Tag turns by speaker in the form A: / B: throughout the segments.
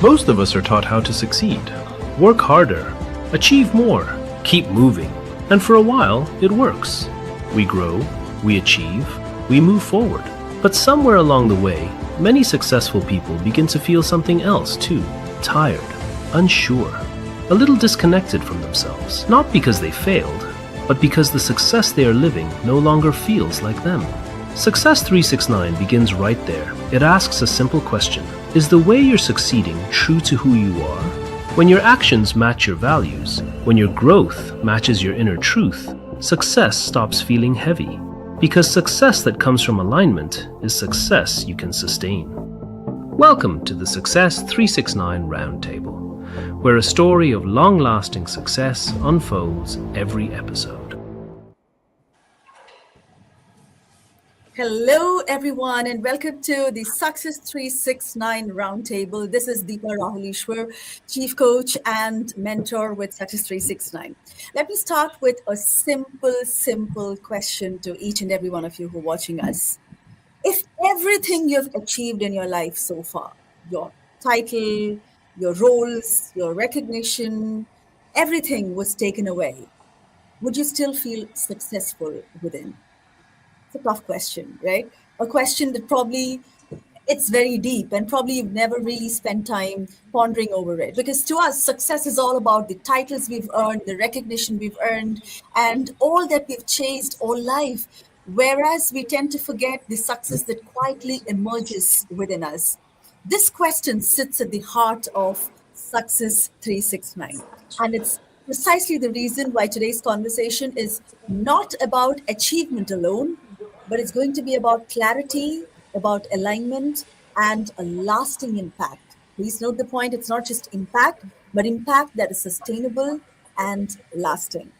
A: Most of us are taught how to succeed. Work harder, achieve more, keep moving, and for a while, it works. We grow, we achieve, we move forward. But somewhere along the way, many successful people begin to feel something else too. Tired, unsure, a little disconnected from themselves. Not because they failed, but because the success they are living no longer feels like them. Success 369 begins right there. It asks a simple question. Is the way you're succeeding true to who you are? When your actions match your values, when your growth matches your inner truth, success stops feeling heavy. Because success that comes from alignment is success you can sustain. Welcome to the Success 369 Round Table, where a story of long-lasting success unfolds every episode.
B: Hello, everyone, and welcome to the Success 369 Roundtable. This is Deepa Rahulishwar, Chief Coach and Mentor with Success 369. Let me start with a simple question to each and every one of you who are watching us. If everything you've achieved in your life so far, your title, your roles, your recognition, everything was taken away, would you still feel successful within? It's a tough question, right? A question that probably it's very deep and probably you've never really spent time pondering over it. Because to us, success is all about the titles we've earned, the recognition we've earned, and all that we've chased all life. Whereas we tend to forget the success that quietly emerges within us. This question sits at the heart of Success 369. And it's precisely the reason why today's conversation is not about achievement alone, but it's going to be about clarity, about alignment, and a lasting impact. Please note the point, it's not just impact, but impact that is sustainable and lasting.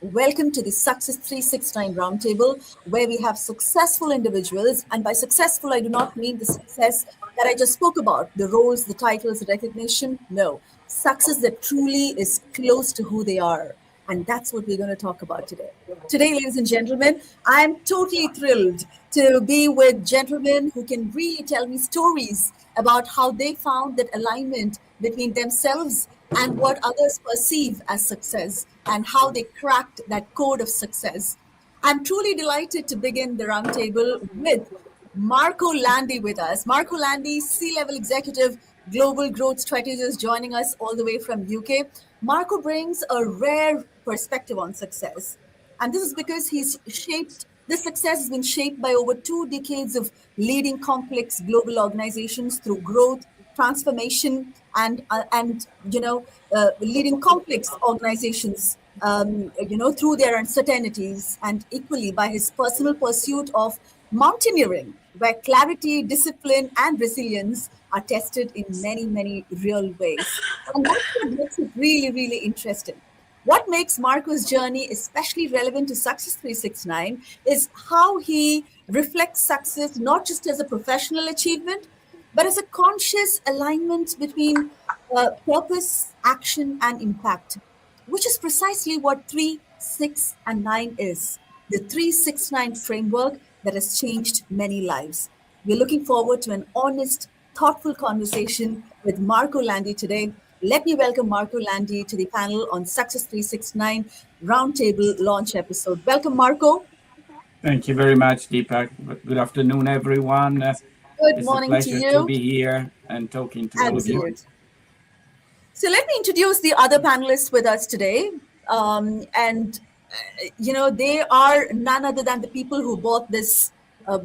B: Welcome to the Success 369 Roundtable, where we have successful individuals. And by successful, I do not mean the success that I just spoke about, the roles, the titles, the recognition. No, success that truly is close to who they are. And that's what we're going to talk about today. Today, ladies and gentlemen, I'm totally thrilled to be with gentlemen who can really tell me stories about how they found that alignment between themselves and what others perceive as success and how they cracked that code of success. I'm truly delighted to begin the roundtable with Marco Landi with us. Marco Landi, C-level executive, global growth strategist, joining us all the way from UK. Marco brings a rare perspective on success. And this is because this success has been shaped by over 2 decades of leading complex global organizations through growth, transformation, and leading complex organizations, through their uncertainties, and equally by his personal pursuit of mountaineering, where clarity, discipline, and resilience are tested in many real ways. And that's what makes it really interesting. What makes Marco's journey especially relevant to Success 369 is how he reflects success not just as a professional achievement, but as a conscious alignment between purpose, action, and impact, which is precisely what 3, 6, and 9 is. The 369 framework that has changed many lives. We're looking forward to an honest, thoughtful conversation with Marco Landi today. Let me welcome Marco Landi to the panel on Success 369 Roundtable launch episode. Welcome, Marco.
C: Thank you very much, Deepak. Good afternoon, everyone.
B: Good morning to you.
C: It's a pleasure to be here and talking to all of you.
B: So let me introduce the other panelists with us today. They are none other than the people who brought this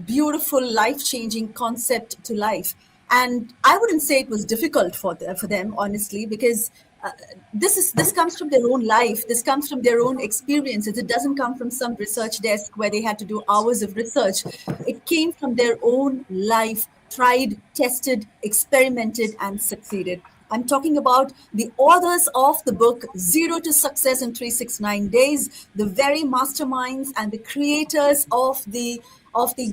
B: beautiful, life-changing concept to life. And I wouldn't say it was difficult for them, honestly, because this comes from their own life. This comes from their own experiences. It doesn't come from some research desk where they had to do hours of research. It came from their own life, tried, tested, experimented, and succeeded. I'm talking about the authors of the book Zero to Success in 369 Days, the very masterminds and the creators of the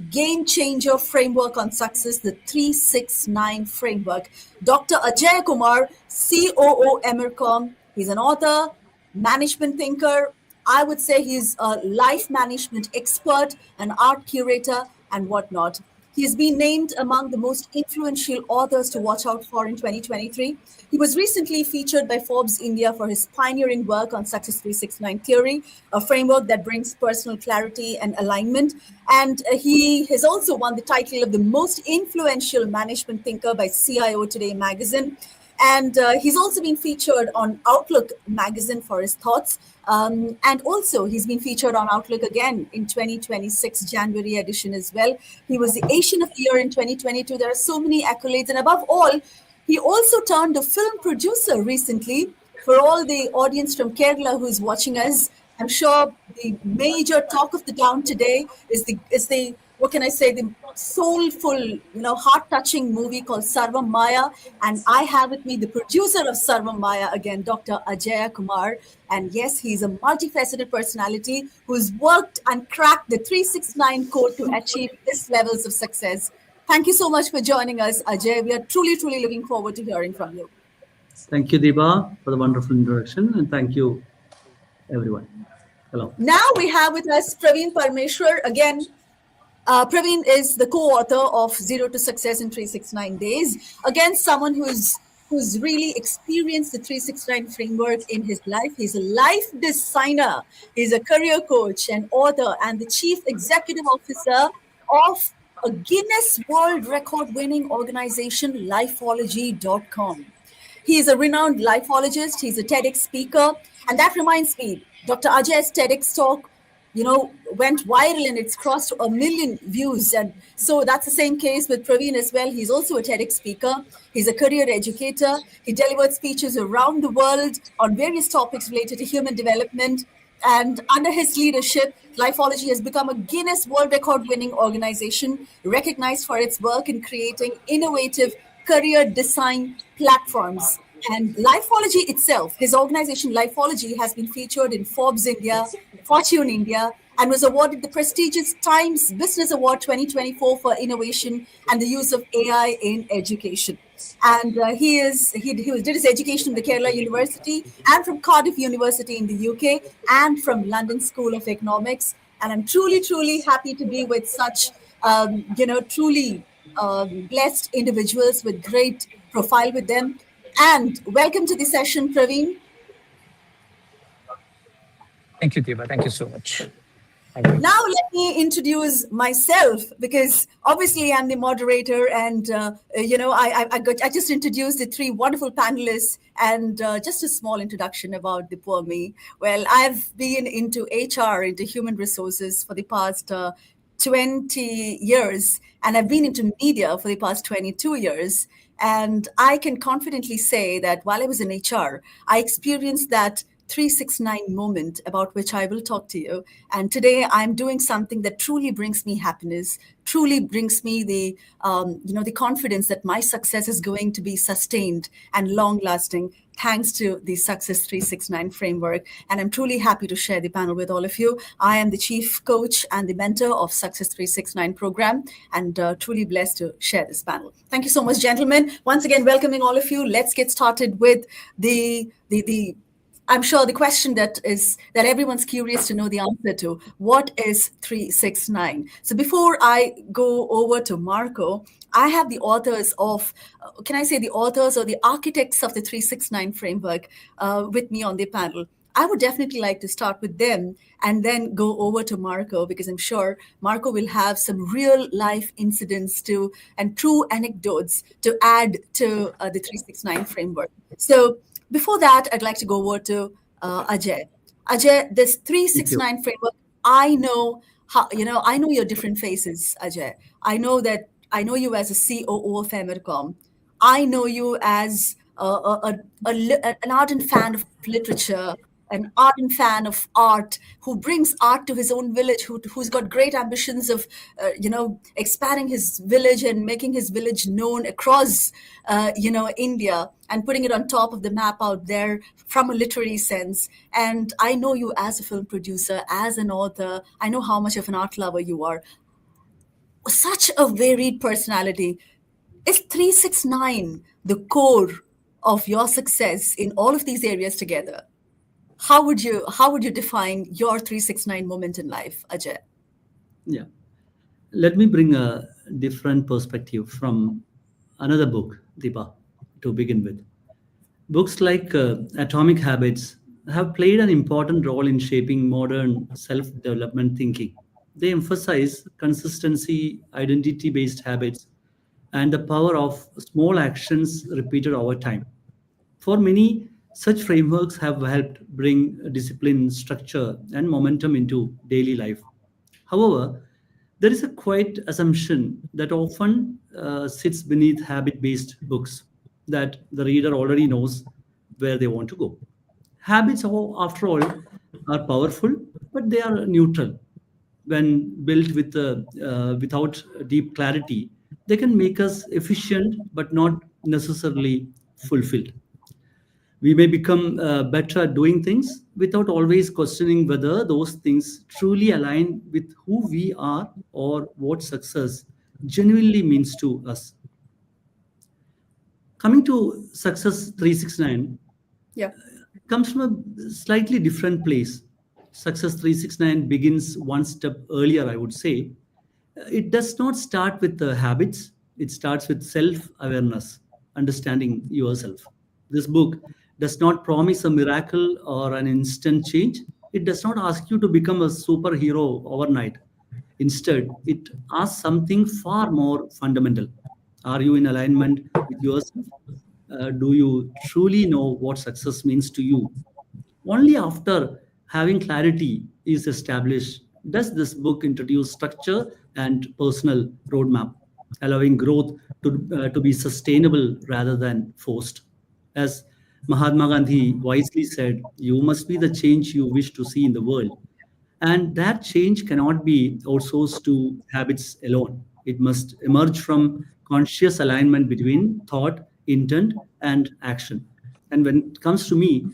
B: game changer framework on success, the 369 framework. Dr. Ajay Kumar, COO Emercom. He's an author, management thinker. I would say he's a life management expert, an art curator, and whatnot. He's been named among the most influential authors to watch out for in 2023. He was recently featured by Forbes India for his pioneering work on Success 369 theory, a framework that brings personal clarity and alignment. And he has also won the title of the most influential management thinker by CIO Today magazine. And he's also been featured on Outlook magazine for his thoughts. And also, he's been featured on Outlook again in 2026 January edition as well. He was the Asian of the Year in 2022. There are so many accolades. And above all, he also turned a film producer recently. For all the audience from Kerala who is watching us, I'm sure the major talk of the town today is the what can I say, the soulful, heart-touching movie called Sarvam Maya. And I have with me the producer of Sarvam Maya again, Dr. Ajay Kumar. And yes, he's a multifaceted personality who's worked and cracked the 369 code to achieve this levels of success. Thank you so much for joining us, Ajay. We are truly, truly looking forward to hearing from you.
D: Thank you, Deepa, for the wonderful introduction, and thank you, everyone. Hello.
B: Now we have with us Praveen Parmeshwar. Again, Praveen is the co-author of Zero to Success in 369 Days. Again, someone who's really experienced the 369 framework in his life. He's a life designer. He's a career coach and author and the chief executive officer of a Guinness World Record winning organization, lifeology.com. He is a renowned lifologist. He's a TEDx speaker. And that reminds me, Dr. Ajay's TEDx talk, went viral and it's crossed 1 million views. And so that's the same case with Praveen as well. He's also a TEDx speaker. He's a career educator. He delivered speeches around the world on various topics related to human development. And under his leadership, Lifeology has become a Guinness World Record winning organization recognized for its work in creating innovative career design platforms. And Lifeology itself, his organization Lifeology, has been featured in Forbes India, Fortune India, and was awarded the prestigious Times Business Award 2024 for innovation and the use of AI in education. And he did his education from the Kerala University and from Cardiff University in the UK and from London School of Economics. And I'm truly, truly happy to be with such, truly blessed individuals with great profile with them. And welcome to the session, Praveen.
E: Thank you, Deepa. Thank you so much.
B: Now let me introduce myself, because obviously I'm the moderator, and I just introduced the three wonderful panelists, and just a small introduction about the poor me. Well, I've been into HR, into human resources for the past 20 years, and I've been into media for the past 22 years. And I can confidently say that while I was in HR, I experienced that 369 moment about which I will talk to you. And today I'm doing something that truly brings me happiness, truly brings me the confidence that my success is going to be sustained and long lasting, thanks to the Success 369 framework. And I'm truly happy to share the panel with all of you. I am the chief coach and the mentor of Success 369 program, and truly blessed to share this panel. Thank you so much, gentlemen. Once again, welcoming all of you. Let's get started with the I'm sure the question that everyone's curious to know the answer to. What is 369? So before I go over to Marco, I have the authors of, the authors or the architects of the 369 framework with me on the panel. I would definitely like to start with them and then go over to Marco, because I'm sure Marco will have some real life incidents and true anecdotes to add to the 369 framework. So before that, I'd like to go over to Ajay. Ajay, this 369 framework, I know your different faces, Ajay. I know you as a COO of Emercom. I know you as an ardent fan of literature, an ardent fan of art, who brings art to his own village, who's got great ambitions of, expanding his village and making his village known across, India, and putting it on top of the map out there from a literary sense. And I know you as a film producer, as an author. I know how much of an art lover you are. Such a varied personality. Is 369 the core of your success in all of these areas together? How would you define your 369 moment in life, Ajay?
D: Yeah. Let me bring a different perspective from another book, Deepa, to begin with. Books like Atomic Habits have played an important role in shaping modern self development thinking. They emphasize consistency, identity based habits, and the power of small actions repeated over time. For many, such frameworks have helped bring discipline, structure, and momentum into daily life. However, there is a quiet assumption that often sits beneath habit based books that the reader already knows where they want to go. Habits, after all, are powerful, but they are neutral. When built without deep clarity, they can make us efficient but not necessarily fulfilled. We may become better at doing things without always questioning whether those things truly align with who we are or what success genuinely means to us. Coming to Success 369
B: Yeah.
D: comes from a slightly different place. Success 369 begins one step earlier, I would say. It does not start with the habits, it starts with self awareness, understanding yourself. This book does not promise a miracle or an instant change. It does not ask you to become a superhero overnight. Instead, it asks something far more fundamental. Are you in alignment with yourself? Do you truly know what success means to you? Only after having clarity is established does this book introduce structure and personal roadmap, allowing growth to be sustainable rather than forced. As Mahatma Gandhi wisely said, you must be the change you wish to see in the world. And that change cannot be outsourced to habits alone. It must emerge from conscious alignment between thought, intent, and action. And when it comes to me,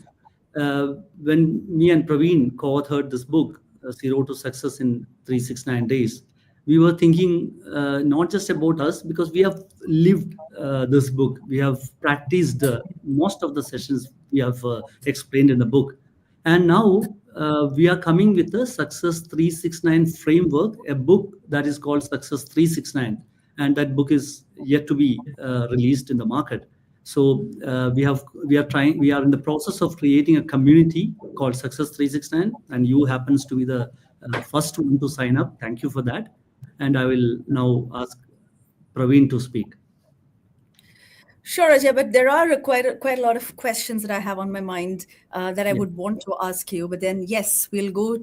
D: when me and Praveen co-authored this book, Zero to Success in 369 Days, we were thinking not just about us, because we have lived this book. We have practiced most of the sessions we have explained in the book. And now we are coming with the Success 369 framework, a book that is called Success 369. And that book is yet to be released in the market. So we are in the process of creating a community called Success 369, and you happens to be the first one to sign up. Thank you for that. And I will now ask Praveen to speak.
B: Sure, Ajay, but there are quite a lot of questions that I have on my mind that I would want to ask you. But then, yes, we'll go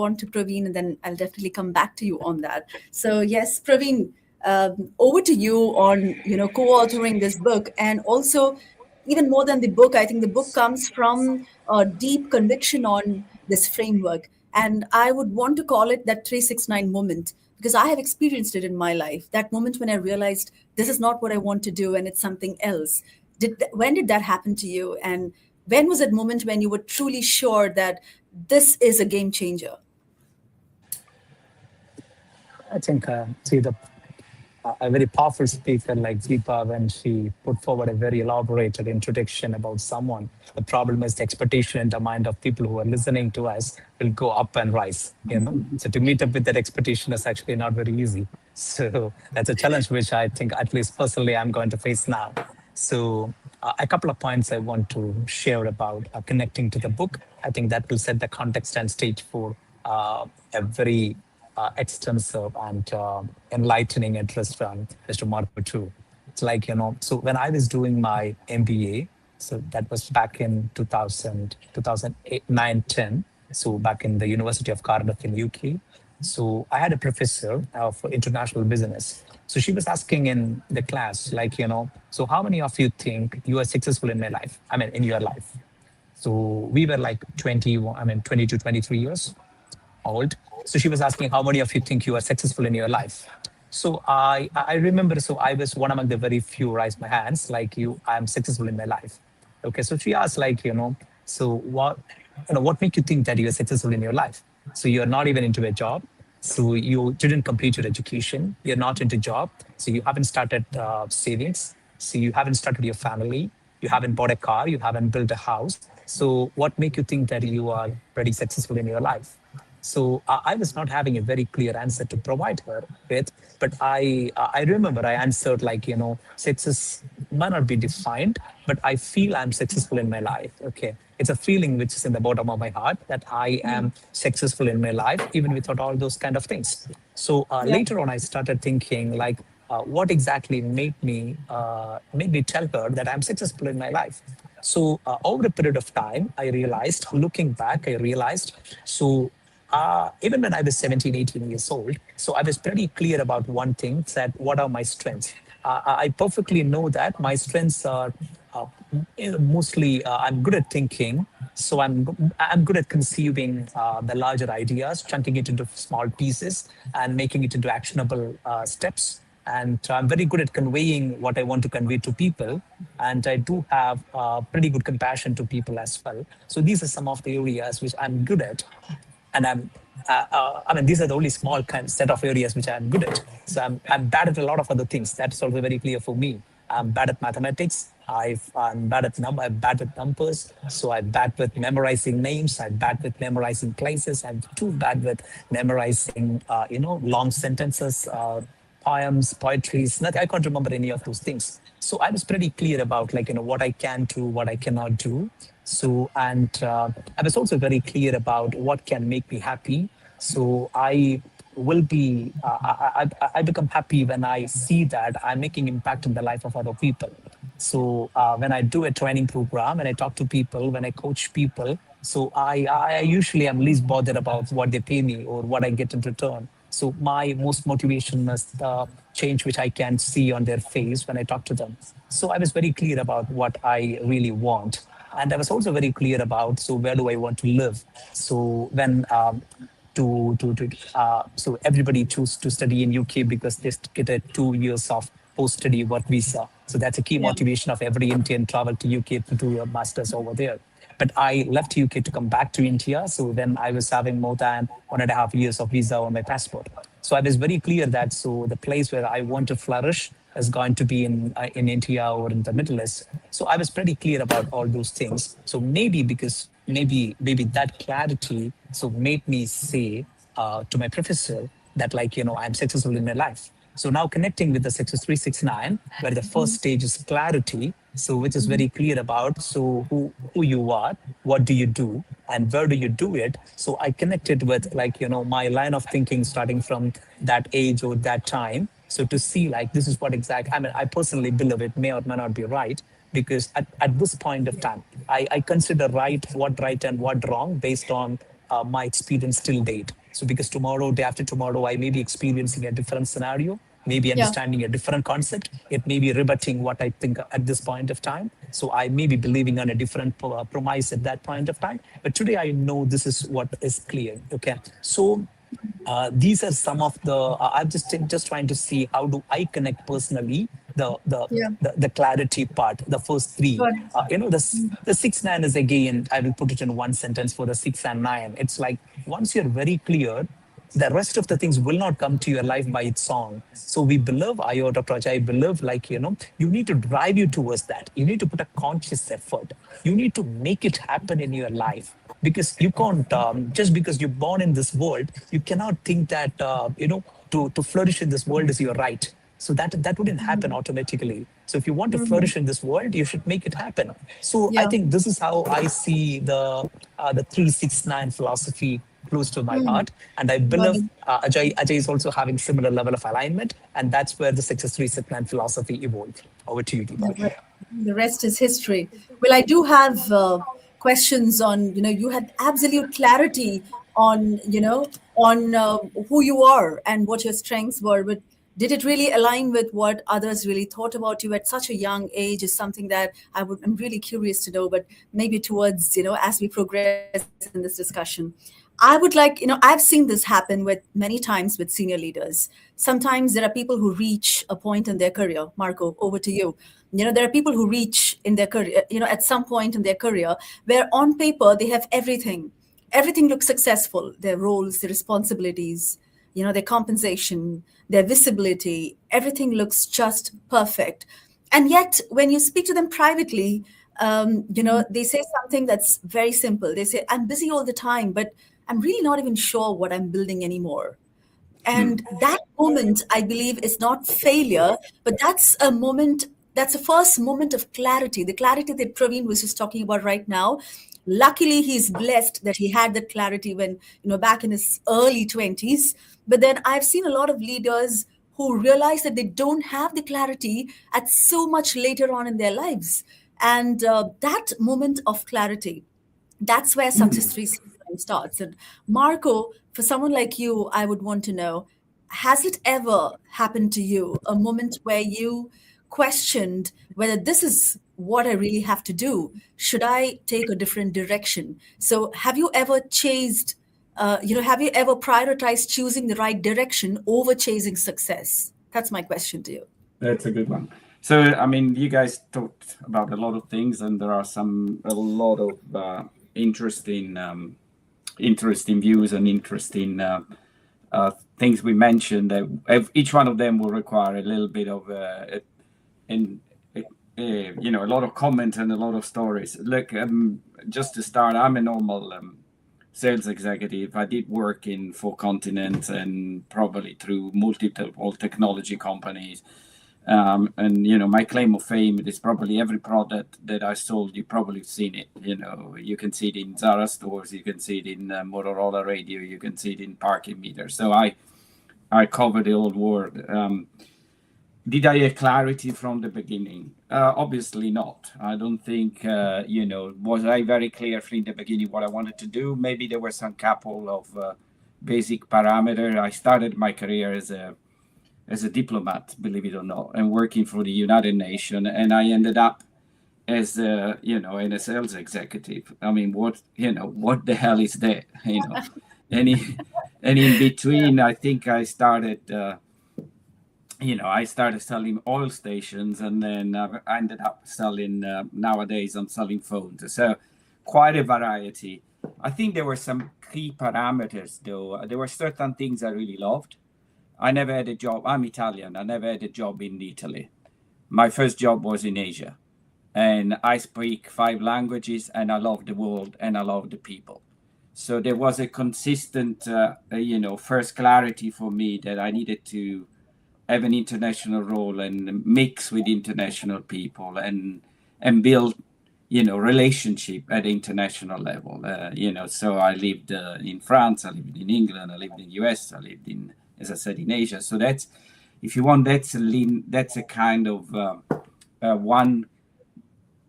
B: on to Praveen, and then I'll definitely come back to you on that. So, yes, Praveen, over to you on co-authoring this book, and also even more than the book. I think the book comes from a deep conviction on this framework, and I would want to call it that 369 moment, because I have experienced it in my life. That moment when I realized this is not what I want to do and it's something else. When did that happen to you? And when was that moment when you were truly sure that this is a game changer?
E: I think, a very powerful speaker like Deepa, when she put forward a very elaborated introduction about someone, the problem is the expectation in the mind of people who are listening to us will go up and rise. So to meet up with that expectation is actually not very easy. So that's a challenge which I think, at least personally, I'm going to face now. So a couple of points I want to share about connecting to the book. I think that will set the context and stage for a very extensive and enlightening interest from Mr. Marco too. It's like, so when I was doing my MBA, so that was back in 2008, 9, 10. So back in the University of Cardiff in UK. So I had a professor for international business. So she was asking in the class, like, so how many of you think you are successful in my life? I mean, in your life. So we were like 22, 23 years old. So she was asking, how many of you think you are successful in your life? So I remember, so I was one among the very few raised my hands, like I am successful in my life. Okay, so she asked, like, so what make you think that you are successful in your life? So you're not even into a job. So you didn't complete your education. You're not into job. So you haven't started savings. So you haven't started your family. You haven't bought a car. You haven't built a house. So what make you think that you are pretty successful in your life? So I was not having a very clear answer to provide her with, but I remember I answered like, success might not be defined, but I feel I'm successful in my life. Okay, it's a feeling which is in the bottom of my heart that I am successful in my life, even without all those kind of things. So
B: Yeah.
E: later on, I started thinking like, what exactly made me tell her that I'm successful in my life. So over a period of time, I realized, looking back, I realized, so even when I was 17, 18 years old, so I was pretty clear about one thing, that what are my strengths. I perfectly know that my strengths are mostly I'm good at thinking. So I'm good at conceiving the larger ideas, chunking it into small pieces, and making it into actionable steps. And I'm very good at conveying what I want to convey to people. And I do have pretty good compassion to people as well. So these are some of the areas which I'm good at. And I mean, these are the only small kind set of areas which I'm good at. So I'm bad at a lot of other things. That's also very clear for me. I'm bad at mathematics. I'm bad with numbers. So I'm bad with memorizing names. I'm bad with memorizing places. I'm too bad with memorizing, long sentences, poems, poetries. Nothing, I can't remember any of those things. So I was pretty clear about like, what I can do, what I cannot do. So, and I was also very clear about what can make me happy. So I will be, I become happy when I see that I'm making impact in the life of other people. So when I do a training program, when I talk to people, when I coach people, so I usually am least bothered about what they pay me or what I get in return. So my most motivation is the change which I can see on their face when I talk to them. So I was very clear about what I really want. And I was also very clear about, so where do I want to live? So when so everybody choose to study in UK because they get a 2 years of post-study work visa. So that's a key
B: Yeah.
E: motivation of every Indian travel to UK to do a master's over there. But I left UK to come back to India. So then I was having more than 1.5 years of visa on my passport. So I was very clear that so the place where I want to flourish is going to be in India or in the Middle East. So I was pretty clear about all those things. So maybe because maybe that clarity so made me say to my professor that like I'm successful in my life. So now connecting with the Success 369, where the first stage is clarity, so which is very clear about so who you are, what do you do, and where do you do it. So I connected with like my line of thinking starting from that age or that time. So to see like this is what exact I mean, I personally believe it may or may not be right because at this point of time, I consider what right and what wrong based on my experience till date. So because tomorrow, day after tomorrow, I may be experiencing a different scenario, maybe
B: Yeah.
E: understanding a different concept. It may be rebutting what I think at this point of time. So I may be believing on a different premise at that point of time. But today I know this is what is clear. Okay. So these are some of the I'm just trying to see how do I connect personally
B: Yeah.
E: the clarity part, the first three.
B: Good.
E: The 6 9 is again, I will put it in one sentence for the 6 and 9. It's like once you're very clear, the rest of the things will not come to your life by its own. So we believe iota project. I believe like you need to drive you towards that. You need to put a conscious effort. You need to make it happen in your life because you can't just because you're born in this world, you cannot think that to flourish in this world is your right. So that wouldn't happen automatically. So if you want to flourish in this world, you should make it happen. So I
B: Yeah.
E: think this is how I see the 369 philosophy close to my heart. And I
B: Got
E: believe
B: it.
E: Ajay is also having similar level of alignment. And that's where the Success 369 philosophy evolved. Over to you,
B: The
E: Deepak.
B: the rest is history. Well, I do have questions on, you had absolute clarity on, on who you are and what your strengths were, but did it really align with what others really thought about you at such a young age is something that I'm really curious to know, but maybe towards, as we progress in this discussion. I would like, I've seen this happen with many times with senior leaders. Sometimes there are people who reach a point in their career. Marco, over to you. There are people who reach in their career, at some point in their career where on paper they have everything. Everything looks successful, their roles, their responsibilities, their compensation, their visibility, everything looks just perfect. And yet, when you speak to them privately, they say something that's very simple. They say, I'm busy all the time, but I'm really not even sure what I'm building anymore. And that moment, I believe, is not failure, but that's a moment, that's the first moment of clarity, the clarity that Praveen was just talking about right now. Luckily, he's blessed that he had that clarity when, back in his early 20s. But then I've seen a lot of leaders who realize that they don't have the clarity at so much later on in their lives. And that moment of clarity, that's where Success 369 starts. And Marco, for someone like you, I would want to know, has it ever happened to you, a moment where you questioned whether this is what I really have to do? Should I take a different direction? So have you ever have you ever prioritized choosing the right direction over chasing success? That's my question to you.
C: That's a good one. So, I mean, you guys talked about a lot of things, and there are a lot of interesting views and interesting things we mentioned. That each one of them will require a little bit of a lot of comment and a lot of stories. Look, just to start, I'm a normal sales executive. I did work in 4 continents and probably through multiple technology companies. And my claim of fame is probably every product that I sold, you probably seen it. You can see it in Zara stores, you can see it in Motorola radio, you can see it in parking meters. So I cover the old world. Did I have clarity from the beginning? Obviously not. I don't think, was I very clear from the beginning what I wanted to do? Maybe there were some couple of basic parameters. I started my career as a diplomat, believe it or not, and working for the United Nations, and I ended up as a sales executive. I mean, what the hell is that? And in between, I think I started selling oil stations, and then I ended up selling. Nowadays, I'm selling phones. So quite a variety. I think there were some key parameters, though. There were certain things I really loved. I never had a job. I'm Italian. I never had a job in Italy. My first job was in Asia. And I speak 5 languages, and I love the world, and I love the people. So there was a consistent, first clarity for me that I needed to have an international role and mix with international people and build, relationship at the international level. So I lived in France, I lived in England, I lived in the US, I lived in, as I said, in Asia. So that's, if you want, that's a kind of one,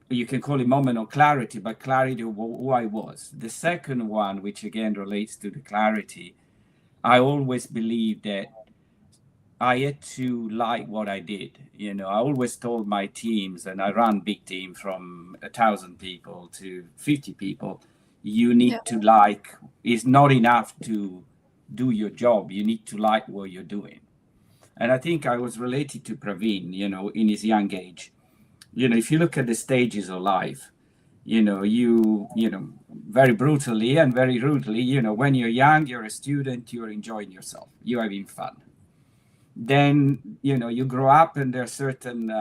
C: you can call it moment of clarity, but clarity of who I was. The second one, which again relates to the clarity, I always believed that I had to like what I did. I always told my teams, and I run big team from 1,000 people to 50 people, you need to like, it's not enough to do your job. You need to like what you're doing. And I think I was related to Praveen, in his young age. If you look at the stages of life, you very brutally and very rudely, when you're young, you're a student, you're enjoying yourself, you're having fun. Then, you grow up, and there are certain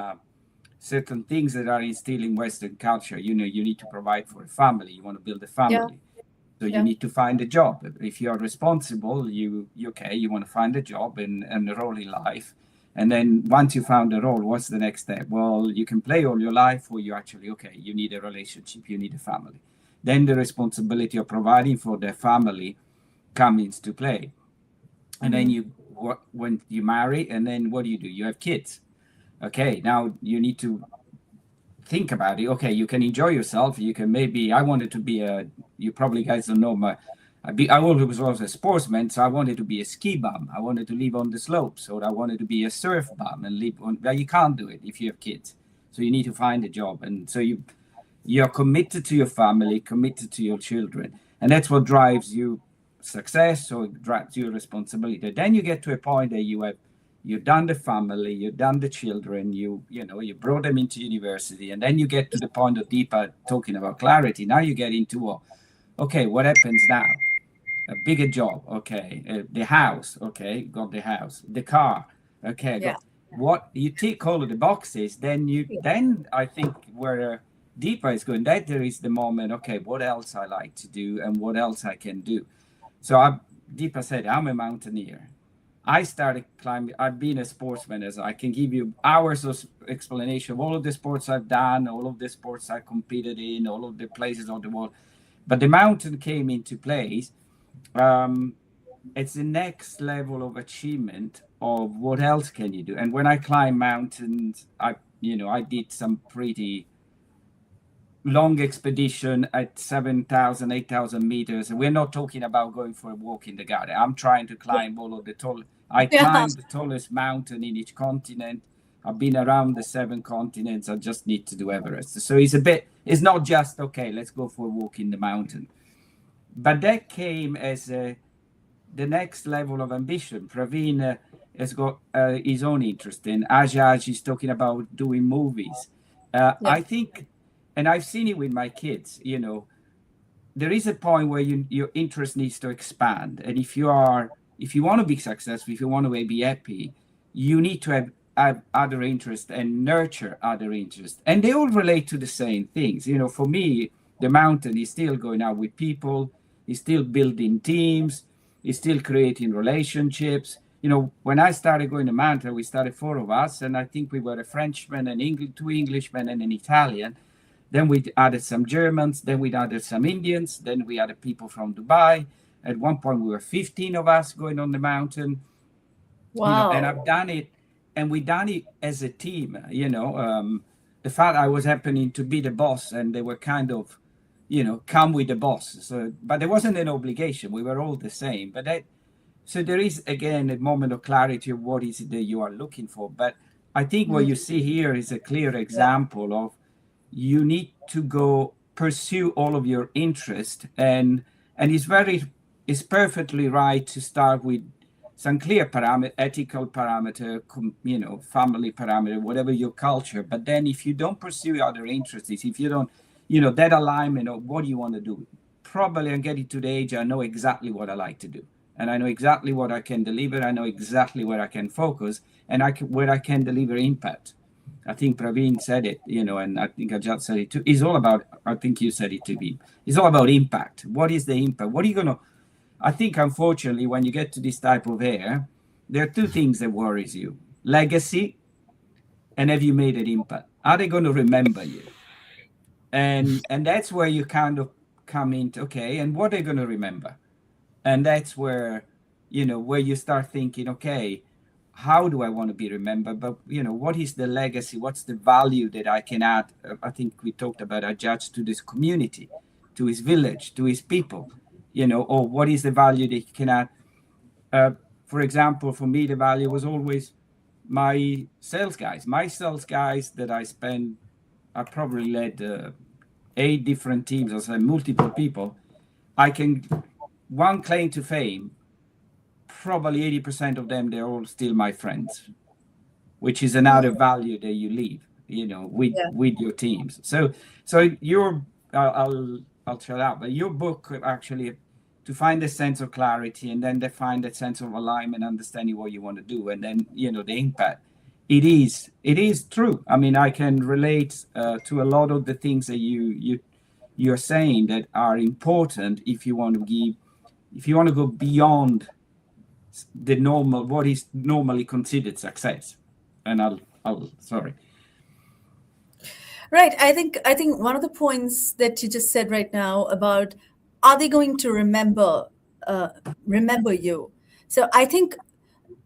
C: things that are instilled in Western culture. You need to provide for a family. You want to build a family. So you need to find a job. If you are responsible, you want to find a job and a role in life. And then once you found a role, what's the next step? Well, you can play all your life, or you actually, you need a relationship, you need a family. Then the responsibility of providing for the family comes into play. And then when you marry, and then what do? You have kids. Okay, now you need to think about it. Okay, you can enjoy yourself. You can maybe, I wanted to be you probably guys don't know, I always was a sportsman, so I wanted to be a ski bum. I wanted to live on the slopes, or I wanted to be a surf bum and live on, well, you can't do it if you have kids. So you need to find a job. And so you're committed to your family, committed to your children. And that's what drives you success, or drives your responsibility. Then you get to a point that you've done the family, you've done the children, you brought them into university, and then you get to the point of Deepa talking about clarity. Now you get into, okay, what happens now? A bigger job, okay. The house, okay, got the house. The car, okay. What you tick all of the boxes, then I think where Deepa is going, that there is the moment, okay, what else I like to do and what else I can do. So Deepa said, I'm a mountaineer. I started climbing. I've been a sportsman, as I can give you hours of explanation of all of the sports I've done, all of the sports I competed in, all of the places of the world. But the mountain came into place. Um, it's the next level of achievement of what else can you do. And when I climb mountains, I did some pretty long expedition at 7,000, 8,000 meters. And we're not talking about going for a walk in the garden. I'm trying to climb all of the tall. I
B: Yeah.
C: climbed the tallest mountain in each continent. I've been around the 7 continents. I just need to do Everest. So it's not just, okay, let's go for a walk in the mountain. But that came as the next level of ambition. Praveen has got his own interest in. Ajaj is talking about doing movies. I think, and I've seen it with my kids, there is a point where your interest needs to expand. And if you want to be successful, if you want to be happy, you need to have other interests and nurture other interests. And they all relate to the same things. For me, the mountain is still going out with people, is still building teams, is still creating relationships. When I started going to mountain, we started 4 of us, and I think we were a Frenchman, 2 Englishmen, and an Italian. Then we added some Germans, then we added some Indians, then we added people from Dubai. At one point, we were 15 of us going on the mountain.
B: Wow.
C: And I've done it, and we done it as a team. The fact I was happening to be the boss, and they were kind of, come with the boss. So, but there wasn't an obligation. We were all the same. So there is, again, a moment of clarity of what is it that you are looking for. But I think what you see here is a clear example of you need to go pursue all of your interest, and it's perfectly right to start with some clear parameter, ethical parameter, family parameter, whatever your culture. But then if you don't pursue other interests, if you don't, that alignment of what you want to do, probably I'm getting to the age I know exactly what I like to do, and I know exactly what I can deliver. I know exactly where I can focus, and where I can deliver impact. I think Praveen said it, and I think Ajat said it too. It's all about, I think you said it to me, it's all about impact. What is the impact? What are you going to, I think, unfortunately, when you get to this type of air, there are 2 things that worries you: legacy, and have you made an impact? Are they going to remember you? And that's where you kind of come into, okay, and what are they going to remember? And that's where, where you start thinking, okay, how do I want to be remembered? But, what is the legacy? What's the value that I can add? I think we talked about Ajaj, to this community, to his village, to his people, or what is the value that he can add? For example, for me, the value was always my sales guys. My sales guys that I probably led 8 different teams, or multiple people. One claim to fame, probably 80% of them, they're all still my friends, which is another value that you leave, with your teams. So I'll shut up. But your book actually, to find a sense of clarity, and then define that sense of alignment, understanding what you want to do, and then the impact. It is true. I mean, I can relate to a lot of the things that you're saying that are important if you want to go beyond the normal, what is normally considered success. And I'll sorry.
B: Right. I think one of the points that you just said right now about, are they going to remember you? So I think,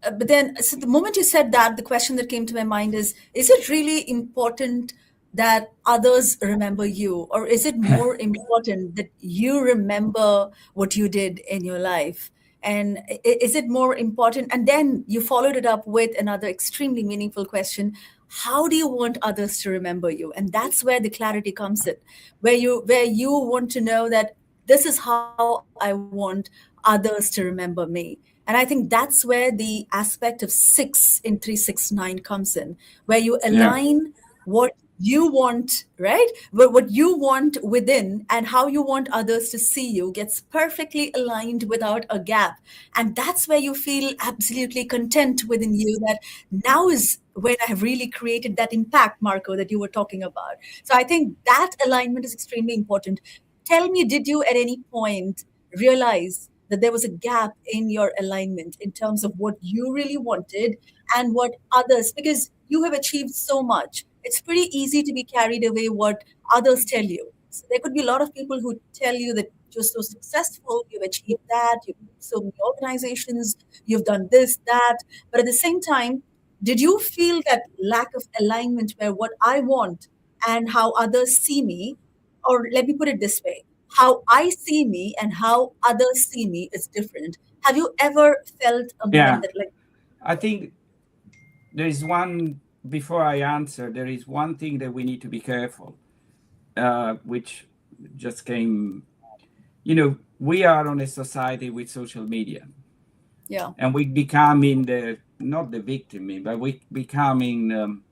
B: but then, so the moment you said that, the question that came to my mind is it really important that others remember you, or is it more important that you remember what you did in your life? And is it more important? And then you followed it up with another extremely meaningful question: how do you want others to remember you? And that's where the clarity comes in, where you want to know that this is how I want others to remember me. And I think that's where the aspect of 6 in 369 comes in, where you align what you want, right? But what you want within and how you want others to see you gets perfectly aligned without a gap. And that's where you feel absolutely content within you, that now is when I have really created that impact, Marco, that you were talking about. So I think that alignment is extremely important. Tell me, did you at any point realize that there was a gap in your alignment in terms of what you really wanted and what others, because you have achieved so much. It's pretty easy to be carried away what others tell you. So there could be a lot of people who tell you that you're so successful, you've achieved that, you've so many organizations, you've done this, that. But at the same time, did you feel that lack of alignment where what I want and how others see me, or let me put it this way, how I see me and how others see me is different? Have you ever felt a moment that, like,
C: I think there is one, before I answer, there is one thing that we need to be careful, which just came, we are on a society with social media.
B: yeah,
C: And we becoming not the victim, but we becoming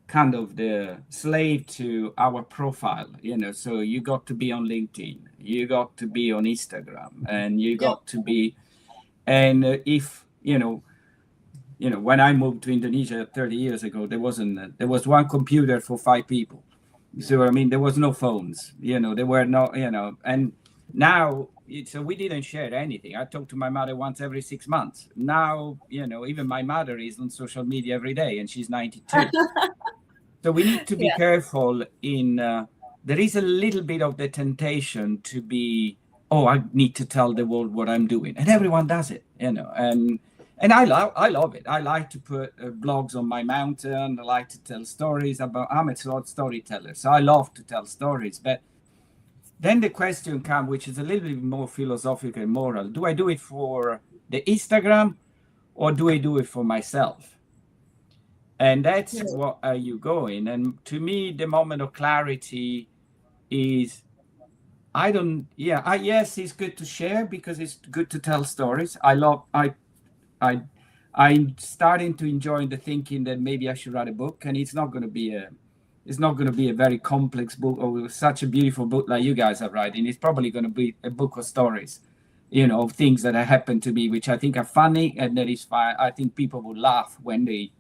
C: kind of the slave to our profile, so you got to be on LinkedIn, you got to be on Instagram, and you got to be, and if, when I moved to Indonesia 30 years ago, there was one computer for 5 people. So, I mean, there was no phones, there were no, and now, so we didn't share anything. I talk to my mother once every 6 months. Now, even my mother is on social media every day, and she's 92. So we need to be careful there is a little bit of the temptation to be, I need to tell the world what I'm doing. And everyone does it, and I love it. I like to put blogs on my mountain. I like to tell stories I'm a storyteller. So I love to tell stories. But then the question comes, which is a little bit more philosophical and moral. Do I do it for the Instagram, or do I do it for myself? And that's what are you going? And to me, the moment of clarity is, yes, it's good to share because it's good to tell stories. I'm starting to enjoy the thinking that maybe I should write a book, and it's not going to be a very complex book or such a beautiful book like you guys are writing. It's probably going to be a book of stories, of things that have happened to me, which I think are funny, and that is fine. I think people will laugh when they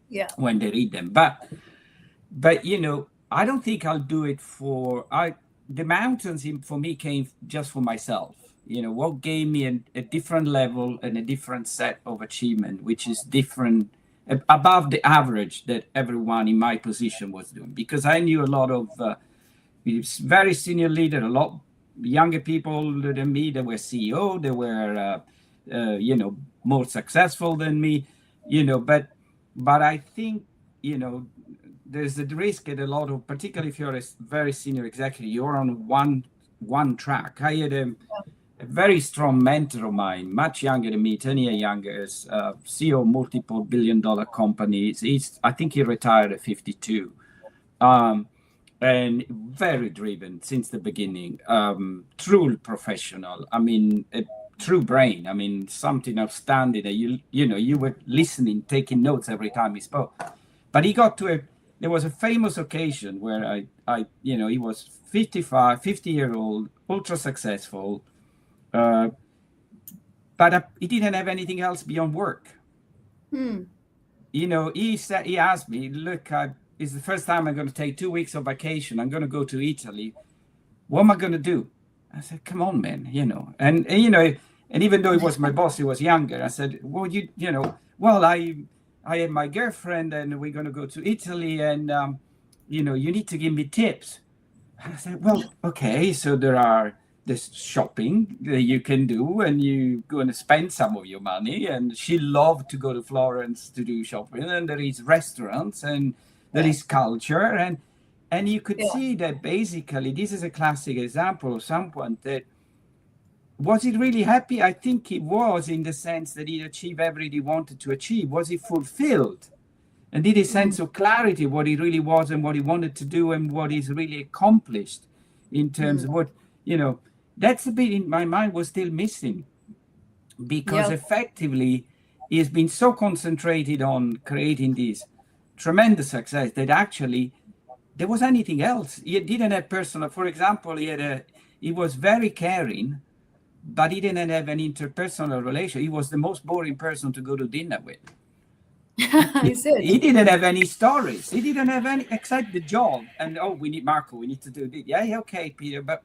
C: read them. But I don't think I'll do it the mountains for me came just for myself. What gave me a different level and a different set of achievement, which is different, above the average that everyone in my position was doing. Because I knew a lot of very senior leaders, a lot younger people than me. They were CEO, they were more successful than me, but I think there's a risk that a lot of, particularly if you're a very senior executive, you're on one track. I had a very strong mentor of mine, much younger than me, 10 years younger, CEO of multiple billion-dollar companies. I think he retired at 52, and very driven since the beginning. True professional. I mean, a true brain. I mean, something outstanding that you were listening, taking notes every time he spoke. But he got to there was a famous occasion where he was 50-year-old, ultra successful, but he didn't have anything else beyond work. He asked me, look, it's the first time I'm going to take 2 weeks of vacation. I'm going to go to Italy. What am I going to do? I said, come on, man, and even though he was my boss, he was younger. I said, well, I have my girlfriend and we're going to go to Italy, and, you need to give me tips. And I said, well, okay, so there's shopping that you can do, and you're going to spend some of your money. And she loved to go to Florence to do shopping. And there is restaurants, and there is culture. And you could see that basically this is a classic example of someone that, was he really happy? I think he was, in the sense that he achieved everything he wanted to achieve. Was he fulfilled? And did he sense of clarity, what he really was and what he wanted to do and what he's really accomplished in terms of what, that's a bit in my mind was still missing, because effectively he has been so concentrated on creating this tremendous success that actually there was anything else. He didn't have personal, for example, he was very caring, but he didn't have an interpersonal relation. He was the most boring person to go to dinner with. He didn't have any stories. He didn't have any, except the job. And, we need Marco, we need to do this. Yeah, okay, Peter, but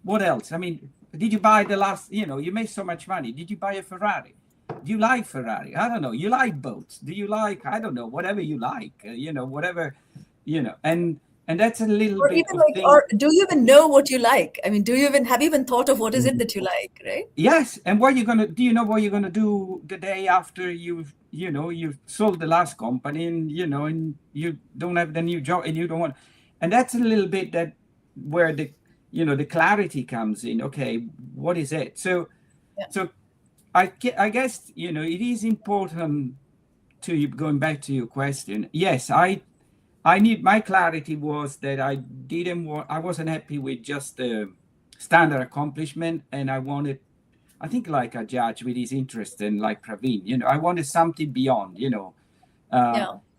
C: what else? I mean, Did you buy the last, you made so much money. Did you buy a Ferrari? Do you like Ferrari? I don't know. You like boats. Do you like, I don't know, whatever you like, whatever, and that's a little
B: Or
C: bit
B: even
C: of
B: like,
C: thing.
B: or do you even know what you like? I mean, have you even thought of what is it that you like, right?
C: Yes, and what you're gonna do? You know what you're gonna do the day after you've sold the last company, and and you don't have the new job, and you don't want, and that's a little bit that where the clarity comes in. Okay, what is it? So,
B: Yeah.
C: so I guess it is important to going back to your question. Yes, I need my clarity was that I wasn't happy with just the standard accomplishment, and I think like a judge with his interest in like Praveen, I wanted something beyond,
B: Yeah.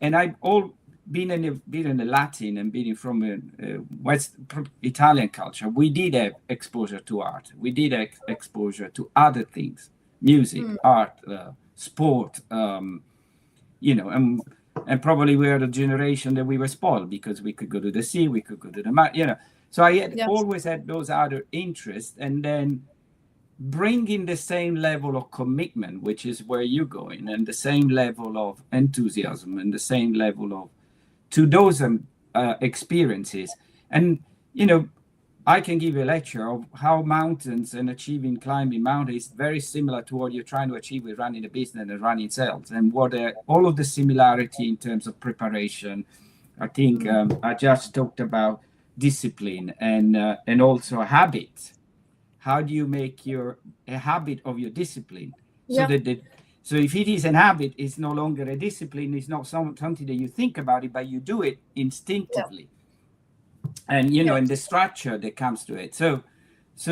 C: and I've all been in the Latin and being from a West Italian culture. We did have exposure to art. We did have exposure to other things, music, art, sport, and probably we are the generation that we were spoiled because we could go to the sea, we could go to the mountain, So I had always had those other interests, and then bringing the same level of commitment, which is where you're going, and the same level of enthusiasm and the same level of to those experiences. And I can give you a lecture of how mountains and climbing mountains is very similar to what you're trying to achieve with running a business and running sales, and what all of the similarity in terms of preparation. I think I just talked about discipline and also habit. How do you make a habit of your discipline? So that so if it is an habit, it's no longer a discipline. It's not something that you think about it, but you do it instinctively. And and the structure that comes to it. So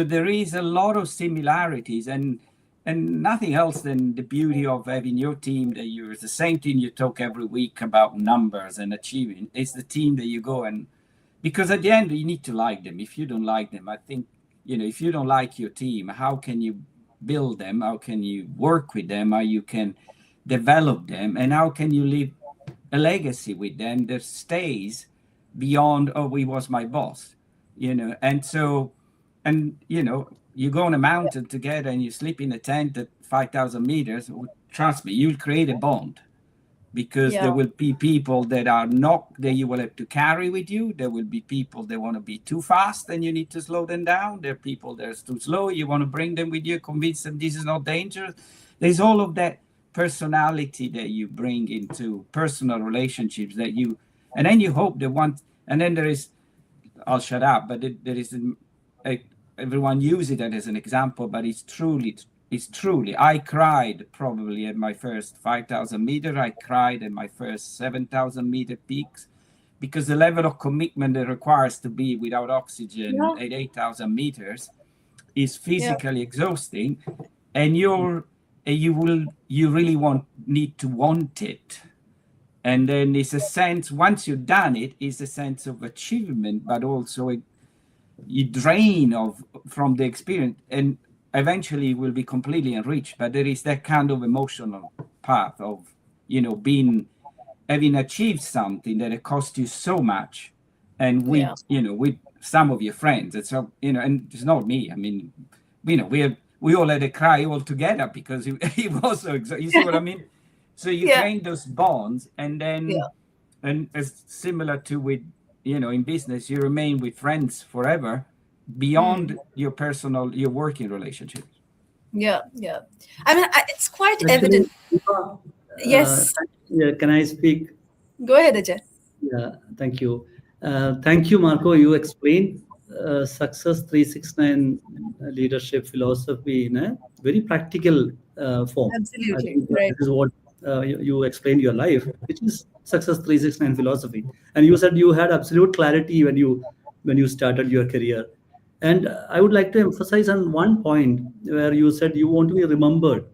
C: there is a lot of similarities, and nothing else than the beauty of having your team that you're the same team you talk every week about numbers and achieving. It's the team that you go, and because at the end you need to like them. If you don't like them, I think if you don't like your team, how can you build them? How can you work with them? How you can develop them, and how can you leave a legacy with them that stays beyond, oh, he was my boss, and so, and you go on a mountain together and you sleep in a tent at 5,000 meters. Trust me, you'll create a bond, because there will be people that are not, that you will have to carry with you. There will be people that want to be too fast and you need to slow them down. There are people that are too slow, you want to bring them with you, convince them this is not dangerous. There's all of that personality that you bring into personal relationships that you, and then you hope that and then there is, I'll shut up, but there is, everyone use it as an example, but it's truly, I cried probably at my first 5,000 meter. I cried at my first 7,000 meter peaks, because the level of commitment that requires to be without oxygen at 8,000 meters is physically exhausting, and you really need to want it. And then it's a sense, once you've done it, it's a sense of achievement, but also you drain from the experience, and eventually will be completely enriched. But there is that kind of emotional path of, having achieved something that it cost you so much, and with some of your friends. And so, and it's not me. I mean, we all had a cry all together because it was so exhausting. You see what I mean? So you train those bonds, and then, and as similar to with, in business, you remain with friends forever beyond your working relationships.
B: Yeah. I mean, it's quite evident. Yes.
D: Can I speak?
B: Go ahead, Ajay.
D: Yeah, thank you. Thank you, Marco. You explained Success 369 leadership philosophy in a very practical form.
B: Absolutely. Right.
D: This is what you explained your life, which is Success 369 philosophy. And you said you had absolute clarity when you started your career. And I would like to emphasize on one point where you said you want to be remembered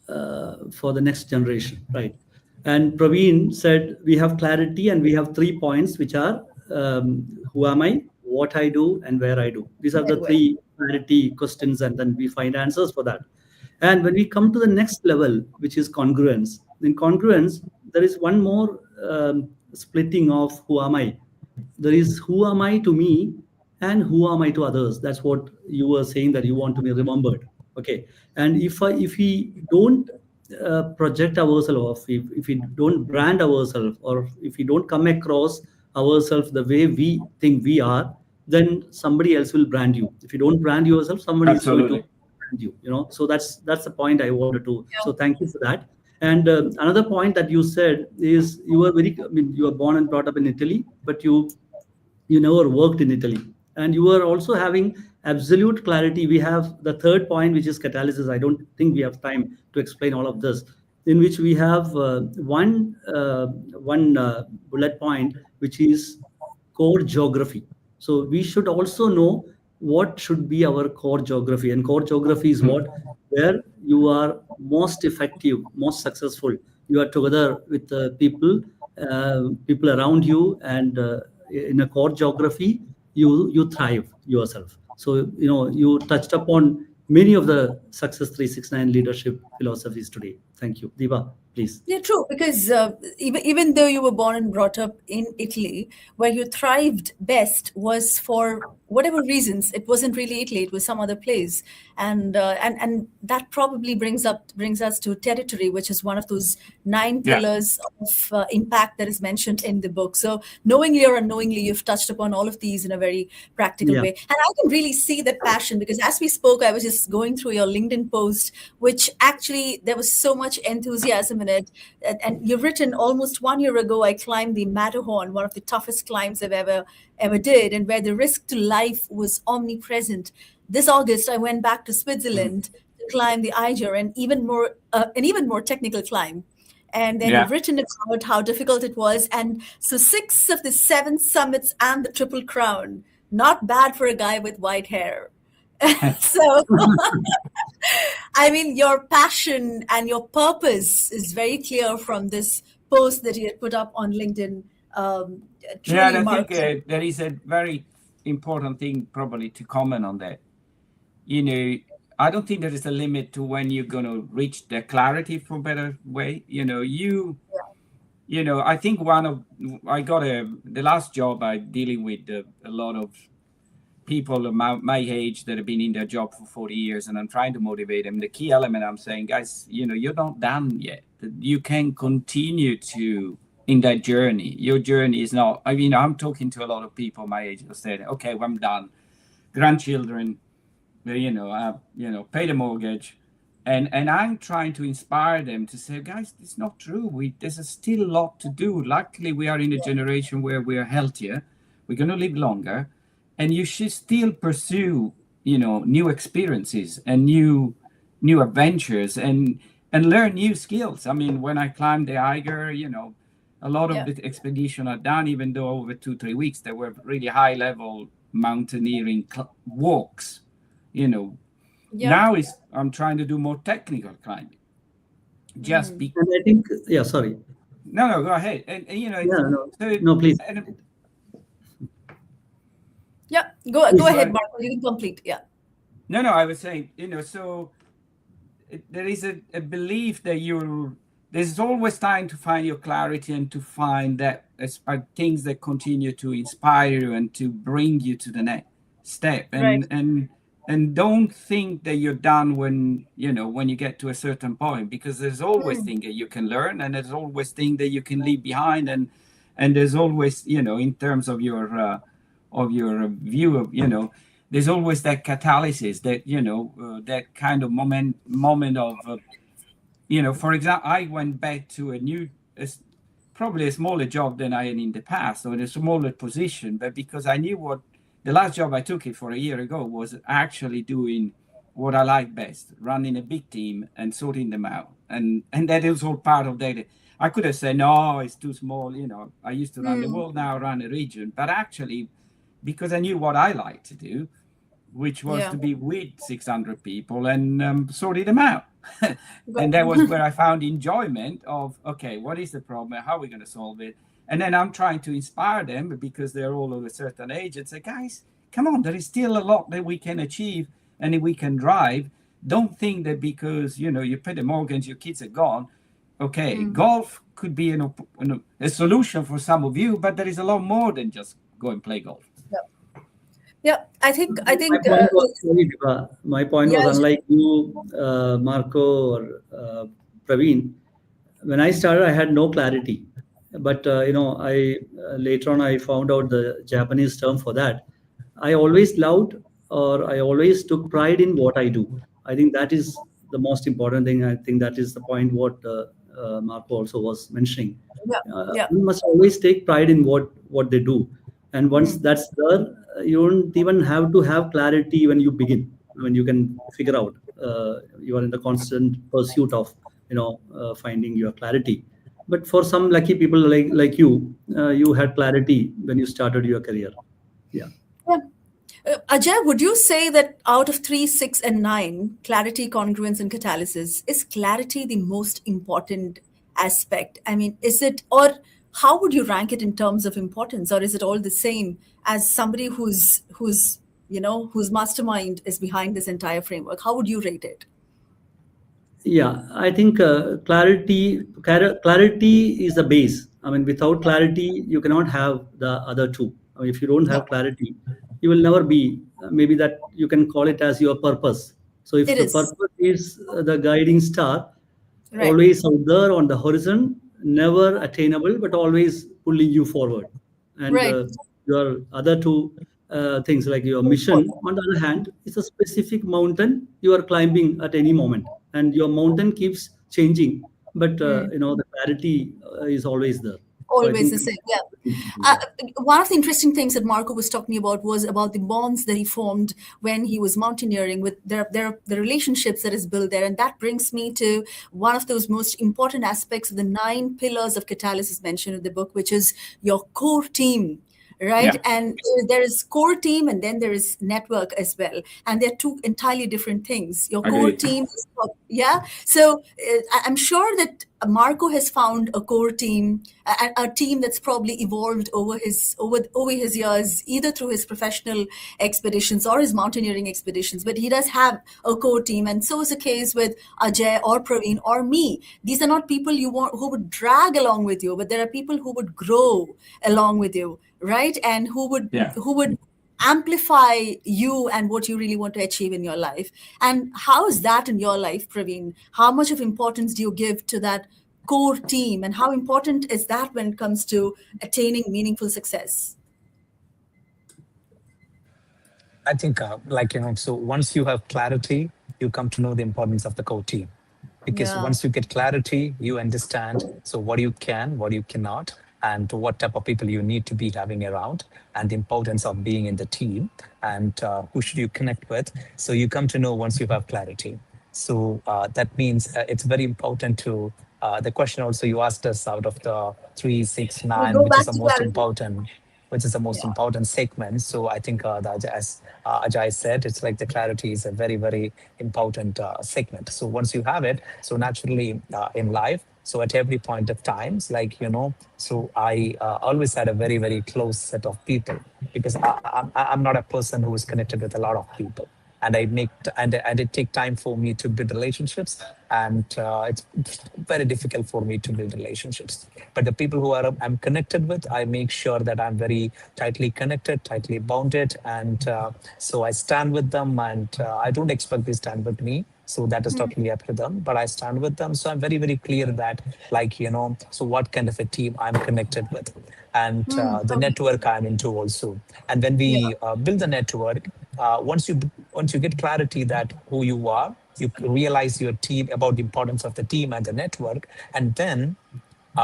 D: for the next generation, right? And Praveen said we have clarity and we have 3 points, which are who am I, what I do, and where I do. These are the 3 clarity questions, and then we find answers for that. And when we come to the next level, which is congruence, in congruence, there is one more splitting of who am I. There is who am I to me, and who am I to others. That's what you were saying, that you want to be remembered. Okay. And if we don't project ourselves, or if we don't brand ourselves, or if we don't come across ourselves the way we think we are, then somebody else will brand you. If you don't brand yourself, somebody is going to
C: Absolutely.
D: brand you. So that's the point I wanted to. So thank you for that. And another point that you said is, you were born and brought up in Italy, but you never worked in Italy. And you are also having absolute clarity. We have the third point, which is catalysis. I don't think we have time to explain all of this, in which we have one bullet point, which is core geography. So we should also know what should be our core geography. And core geography is what, where you are most effective, most successful. You are together with people around you, and in a core geography, you thrive yourself. So you touched upon many of the Success 369 leadership philosophies today. Thank you, Deepa. Please.
B: Yeah, true. Because even though you were born and brought up in Italy, where you thrived best was for whatever reasons. It wasn't really Italy; it was some other place, and that probably brings us to territory, which is one of those 9
C: Yeah.
B: pillars of impact that is mentioned in the book. So knowingly or unknowingly, you've touched upon all of these in a very practical
D: Yeah.
B: way, and I can really see that passion, because as we spoke, I was just going through your LinkedIn post, which actually there was so much enthusiasm in it. And you've written, almost 1 year ago, I climbed the Matterhorn, one of the toughest climbs I've ever did, and where the risk to life was omnipresent. This August, I went back to Switzerland to climb the Eiger, an even more technical climb. And then
C: Yeah.
B: you've written about how difficult it was. And so 6 of the 7 summits and the Triple Crown, not bad for a guy with white hair. So, I mean, your passion and your purpose is very clear from this post that you had put up on LinkedIn.
C: Yeah, and
B: Truly,
C: I
B: Mark.
C: think there is a very important thing probably to comment on that. I don't think there is a limit to when you're going to reach the clarity, for a better way. I think the last job I dealing with a lot of people of my age that have been in their job for 40 years, and I'm trying to motivate them. The key element I'm saying, guys, you're not done yet. You can continue in that journey. Your journey is not, I'm talking to a lot of people my age who said, okay, well, I'm done. Grandchildren, pay the mortgage. And I'm trying to inspire them to say, guys, it's not true. There's still a lot to do. Luckily, we are in a generation where we are healthier. We're going to live longer. And you should still pursue, new experiences and new adventures and learn new skills. I mean, when I climbed the Eiger, a lot of the expedition are done, even though over 2-3 weeks, there were really high level mountaineering walks, Now I'm trying to do more technical climbing.
D: And I think, sorry.
C: No, go ahead. And
D: No, please.
B: Yeah, go ahead, Marco. You can complete. Yeah.
C: No, I was saying, so there is a belief that there's always time to find your clarity and to find that things that continue to inspire you and to bring you to the next step. And don't think that you're done when you get to a certain point, because there's always things that you can learn, and there's always things that you can leave behind, and there's always, in terms of your view of, there's always that catalysis, that that kind of moment of for example, I went back to probably a smaller job than I had in the past, or in a smaller position, but because I knew what the last job I took it for a year ago was actually doing what I like best, running a big team and sorting them out, and that is all part of that. I could have said, no, it's too small, I used to run the world, now I run a region. But actually, because I knew what I like to do, which was to be with 600 people and sorting them out. And that was where I found enjoyment of, okay, what is the problem? How are we going to solve it? And then I'm trying to inspire them, because they're all of a certain age, and say, guys, come on, there is still a lot that we can achieve and that we can drive. Don't think that because, you pay the mortgage, your kids are gone. Okay, golf could be a solution for some of you, but there is a lot more than just go and play golf.
B: Yeah, I think
D: My point was, sorry, Dipa, my point was,
B: yeah,
D: unlike you, Marco or Praveen, when I started, I had no clarity. But I later on I found out the Japanese term for that. I always loved, or I always took pride in what I do. I think that is the most important thing. I think that is the point what Marco also was mentioning.
B: yeah, yeah.
D: You must always take pride in what they do, and once
B: Hmm.
D: that's there, you don't even have to have clarity when you begin. When you can figure out, you are in the constant pursuit of finding your clarity. But for some lucky people like you, you had clarity when you started your career. Yeah.
B: Yeah. Ajay, would you say that out of 3, 6, and 9, clarity, congruence, and catalysis, is clarity the most important aspect? I mean, is it, or how would you rank it in terms of importance, or is it all the same as somebody whose mastermind is behind this entire framework? How would you rate it?
D: Yeah, I think clarity is the base. I mean, without clarity, you cannot have the other two. I mean, if you don't
B: Yeah,
D: have clarity, you will never be. Maybe that you can call it as your purpose. So, if
B: it
D: the
B: is.
D: purpose is the guiding star,
B: Right.
D: always out there on the horizon, never attainable, but always pulling you forward. And
B: Right.
D: your other two things, like your mission, on the other hand, is a specific mountain you are climbing at any moment, and your mountain keeps changing, but the clarity is always there. So I
B: Always
D: think
B: the same. Yeah. Uh,
D: yeah.
B: One of the interesting things that Marco was talking about was about the bonds that he formed when he was mountaineering with the relationships that is built there. And that brings me to one of those most important aspects of the 9 pillars of catalysis mentioned in the book, which is your core team. Right.
C: Yeah,
B: And there is core team and then there is network as well. And they're two entirely different things. Your core
C: agreed.
B: team is, yeah. So I'm sure that Marco has found a core team, a team that's probably evolved over his years, either through his professional expeditions or his mountaineering expeditions. But he does have a core team, and so is the case with Ajay or Praveen or me. These are not people you want who would drag along with you, but there are people who would grow along with you, right? And
C: Yeah.
B: who would amplify you and what you really want to achieve in your life. And how is that in your life, Praveen? How much of importance do you give to that core team, and how important is that when it comes to attaining meaningful success?
E: I think, so once you have clarity, you come to know the importance of the core team. Because
B: Yeah.
E: once you get clarity, you understand so what you can, what you cannot, and what type of people you need to be having around, and the importance of being in the team, and who should you connect with. So you come to know once you have clarity. So that means it's very important to. The question also you asked us out of the three, six,
B: We'll
E: nine,
B: go
E: which is
B: back
E: the
B: to
E: most
B: clarity.
E: important which is the most
B: Yeah.
E: important segment. So I think as Ajay said, it's like the clarity is a very, very important segment. So once you have it, so naturally in life, so at every point of times, so I always had a very, very close set of people because I'm not a person who is connected with a lot of people, and I make and it take time for me to build relationships, and it's very difficult for me to build relationships. But the people who I'm connected with, I make sure that I'm very tightly connected, tightly bounded, and so I stand with them, and I don't expect they stand with me. So that is totally up to them, but I stand with them. So I'm very, very clear that, so what kind of a team I'm connected with, and the
B: Okay.
E: network I'm into also. And when
B: Yeah.
E: we build the network, once you get clarity that who you are, you realize your team about the importance of the team and the network, and then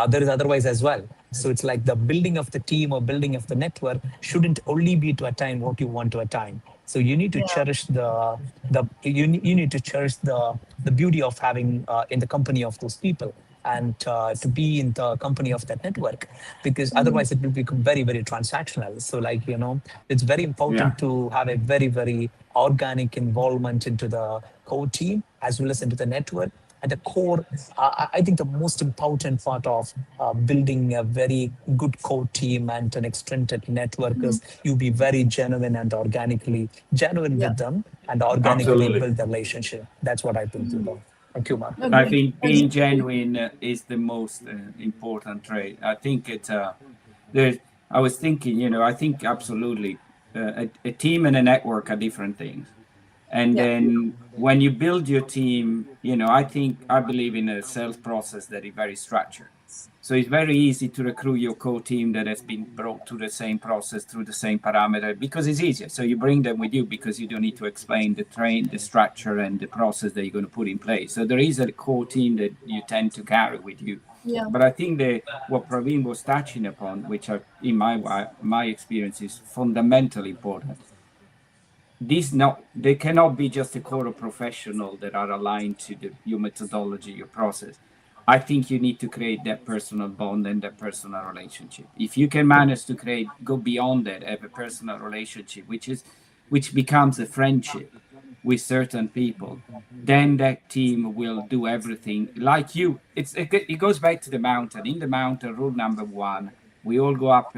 E: there is otherwise as well. So it's like the building of the team or building of the network shouldn't only be to attain what you want to attain. So you need to
B: Yeah.
E: cherish you need to cherish the beauty of having in the company of those people, and to be in the company of that network, because otherwise it will become very, very transactional. So it's very
C: Yeah,
E: important to have a very, very organic involvement into the core team as well as into the network. At the core, I think the most important part of building a very good core team and an extended network is you be very genuine and organically genuine
B: Yeah.
E: with them, and organically
C: absolutely.
E: build the relationship. That's what I think. Thank you, Mark.
C: I
B: Agree.
C: think being genuine is the most important trait. I think it's there's. I was thinking, I think absolutely a team and a network are different things. And then when you build your team, I believe in a sales process that is very structured. So it's very easy to recruit your core team that has been brought to the same process through the same parameter, because it's easier. So you bring them with you because you don't need to explain the structure and the process that you're going to put in place. So there is a core team that you tend to carry with you.
B: Yeah.
C: But I think that what Praveen was touching upon, which in my experience is fundamentally important, they cannot be just a core of professional that are aligned to your methodology, your process. I think you need to create that personal bond and that personal relationship. If you can manage to go beyond that, have a personal relationship, which becomes a friendship with certain people, then that team will do everything like you. It goes back to the mountain. In the mountain, rule number one: we all go up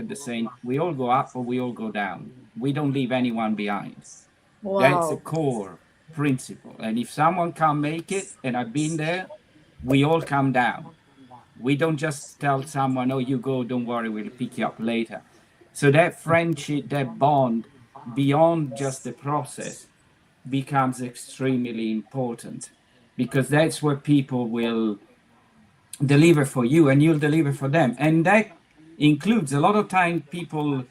C: we all go up or we all go down. We don't leave anyone behind.
B: Wow.
C: That's a core principle. And if someone can't make it, and I've been there, we all come down. We don't just tell someone, "Oh, you go, don't worry, we'll pick you up later." So that friendship, that bond, beyond just the process, becomes extremely important, because that's where people will deliver for you and you'll deliver for them. And that includes a lot of time people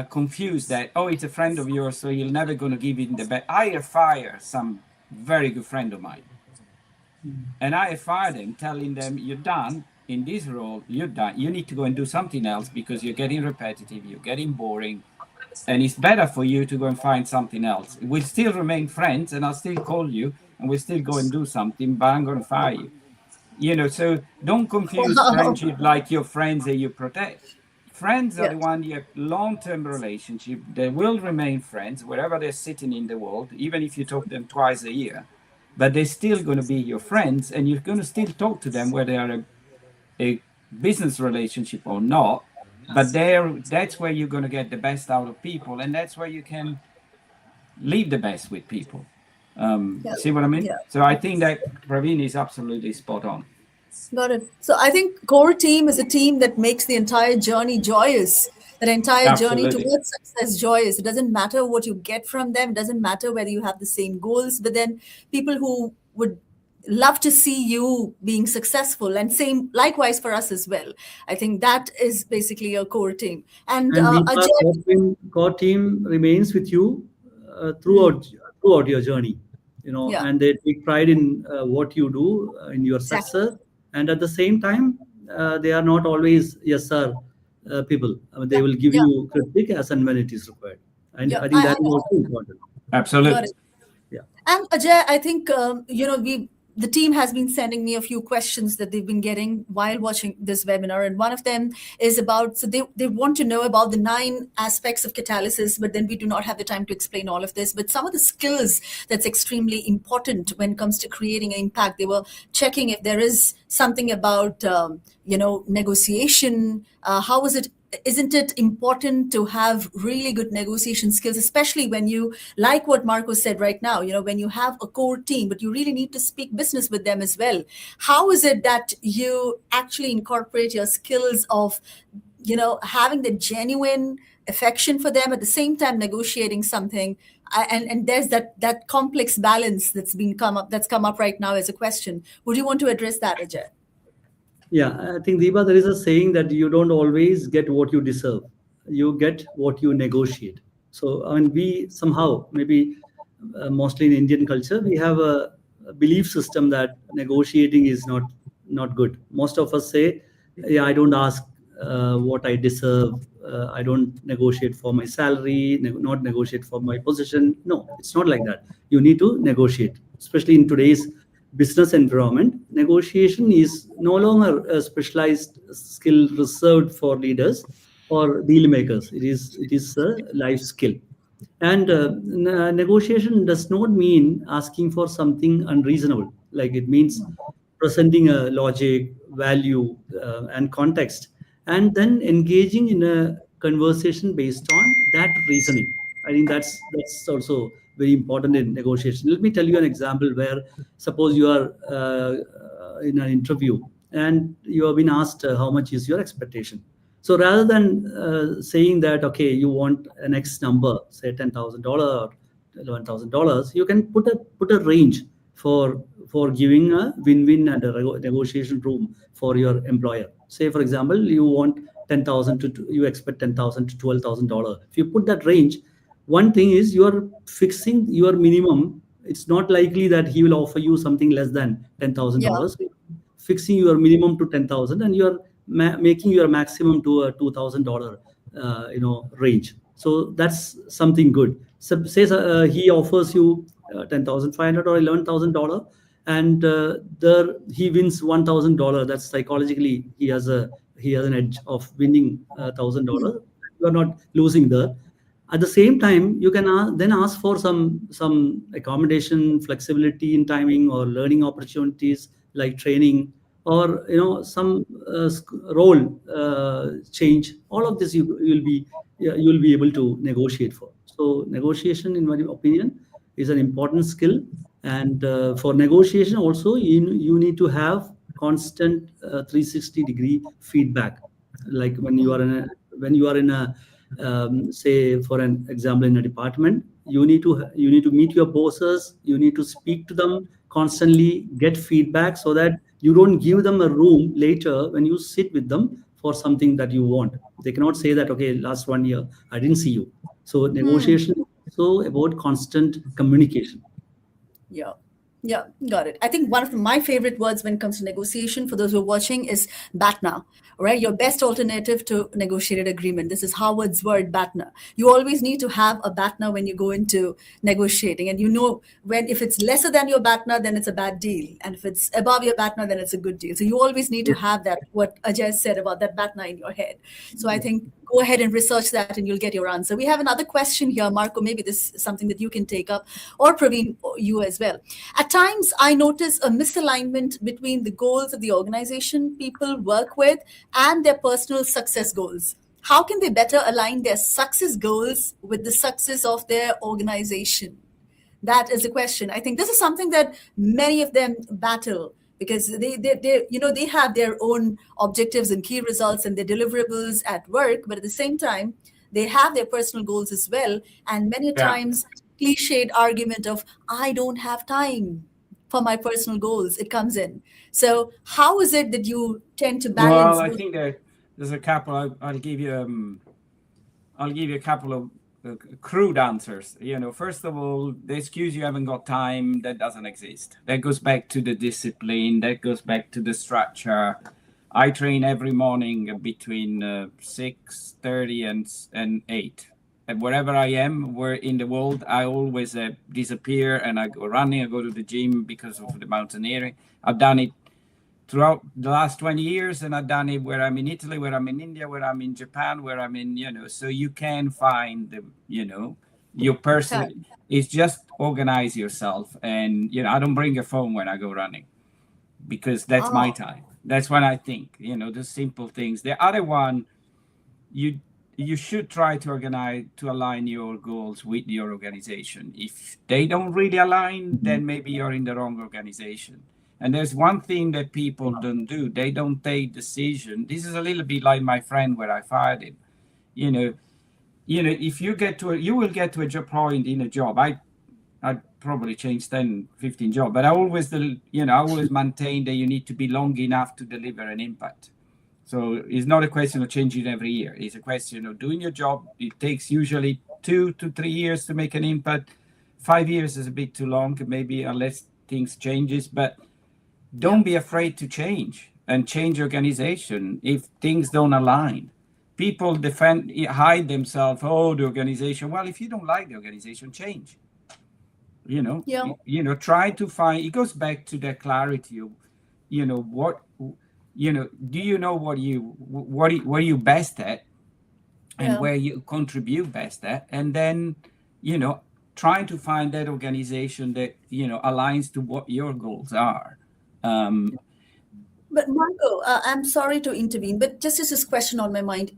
C: confuse that, oh, it's a friend of yours, so you're never going to give him the best. I fire some very good friend of mine, and I fire them, telling them, you're done in this role, you're done. You need to go and do something else because you're getting repetitive, you're getting boring, and it's better for you to go and find something else. We'll still remain friends, and I'll still call you, and we'll still go and do something, but I'm going to fire you. So don't confuse friendship like your friends that you protect. Friends are the one you have long-term relationship. They will remain friends wherever they're sitting in the world, even if you talk to them twice a year. But they're still going to be your friends, and you're going to still talk to them whether they are a business relationship or not. But that's where you're going to get the best out of people, and that's where you can leave the best with people. See what I mean?
B: Yeah.
C: So I think that Praveen is absolutely spot on.
B: Got it. So I think core team is a team that makes the entire journey joyous. That entire journey towards success joyous. It doesn't matter what you get from them. It doesn't matter whether you have the same goals, but then people who would love to see you being successful, and same likewise for us as well. I think that is basically a core team. And
D: Ajay, core team remains with you throughout your journey, and they take pride in what you do in your success. And at the same time, they are not always yes sir people. I mean, they will give you critique as and when it is required. And I think that is also important.
C: Absolutely.
B: Yeah. And Ajay, I think the team has been sending me a few questions that they've been getting while watching this webinar. And one of them is about, so they want to know about the 9 aspects of catalysis, but then we do not have the time to explain all of this. But some of the skills that's extremely important when it comes to creating an impact. They were checking if there is something about, negotiation. How is it? Isn't it important to have really good negotiation skills, especially when you, like what Marco said right now, when you have a core team, but you really need to speak business with them as well? How is it that you actually incorporate your skills of, having the genuine affection for them, at the same time negotiating something? And there's that complex balance that's come up right now as a question. Would you want to address that, Ajay?
D: Yeah, I think, Deepa, there is a saying that you don't always get what you deserve. You get what you negotiate. So, I mean, we somehow, maybe mostly in Indian culture, we have a belief system that negotiating is not good. Most of us say, yeah, I don't ask what I deserve. I don't negotiate for my salary, not negotiate for my position. No, it's not like that. You need to negotiate, especially in today's business environment. Negotiation is no longer a specialized skill reserved for leaders or deal makers. It is a life skill. And negotiation does not mean asking for something unreasonable. Like, it means presenting a logic, value, and context, and then engaging in a conversation based on that reasoning. I think that's also very important in negotiation. Let me tell you an example where, suppose you are in an interview and you have been asked how much is your expectation. So rather than saying that, okay, you want an X number, say $10,000 or $11,000, you can put a range for giving a win-win and a negotiation room for your employer. Say, for example, you want 10,000 to you expect 10,000 to $12,000. If you put that range, one thing is you are fixing your minimum. It's not likely that he will offer you something less than
B: Yeah.
D: $10,000. Fixing your minimum to 10,000 and you're making your maximum to a $2,000 range. So that's something good. So say he offers you 10,500 or $11,000, and there he wins $1,000. That's psychologically he has an edge of winning $1,000. You are not losing there. At the same time, you can then ask for some accommodation, flexibility in timing, or learning opportunities like training, or some role change. All of this you'll be able to negotiate for. So negotiation, in my opinion, is an important skill. And for negotiation also, you need to have constant 360-degree feedback. Like when you are in a say, for an example, in a department, you need to meet your bosses, you need to speak to them constantly, get feedback, so that you don't give them a room later when you sit with them for something that you want. They cannot say that, okay, last 1 year I didn't see you. So negotiation is also about constant communication.
B: Yeah. Yeah, got it. I think one of my favorite words when it comes to negotiation, for those who are watching, is BATNA, right? Your best alternative to negotiated agreement. This is Harvard's word, BATNA. You always need to have a BATNA when you go into negotiating. And if it's lesser than your BATNA, then it's a bad deal. And if it's above your BATNA, then it's a good deal. So you always need to have that, what Ajay said about that BATNA in your head. So I think go ahead and research that and you'll get your answer. We have another question here, Marco. Maybe this is something that you can take up, or Praveen, you as well. At times, I notice a misalignment between the goals of the organization people work with and their personal success goals. How can they better align their success goals with the success of their organization? That is the question. I think this is something that many of them battle, because they have their own objectives and key results and their deliverables at work, but at the same time, they have their personal goals as well. And many times, cliched argument of, I don't have time for my personal goals, it comes in. So how is it that you tend to balance?
C: Well, I think there's a couple. I'll give you a couple of crude answers. First of all, the excuse you haven't got time, that doesn't exist. That goes back to the discipline. That goes back to the structure. I train every morning between 6:30 and 8. And wherever I am, where in the world, I always disappear, and I go running. I go to the gym because of the mountaineering. I've done it throughout the last 20 years, and I've done it where I'm in Italy, where I'm in India, where I'm in Japan, where I'm in, so you can find your person. It's just organize yourself. And, I don't bring a phone when I go running, because that's my time. That's when I think, the simple things. The other one, you should try to align your goals with your organization. If they don't really align, then maybe you're in the wrong organization. And there's one thing that people don't do. They don't take decision. This is a little bit like my friend where I fired him. If you will get to a job point in a job. I'd probably change 10, 15 jobs, but I always maintain that you need to be long enough to deliver an impact. So it's not a question of changing every year. It's a question of doing your job. It takes usually 2 to 3 years to make an impact. 5 years is a bit too long, maybe, unless things changes. But don't be afraid to change and change organization if things don't align. People hide themselves. Oh, the organization. Well, if you don't like the organization, change. Try to find. It goes back to the clarity of, what. Do you know what you best at, and where you contribute best at, and then trying to find that organization that aligns to what your goals are.
B: But Marco, I'm sorry to intervene, but just as this question on my mind,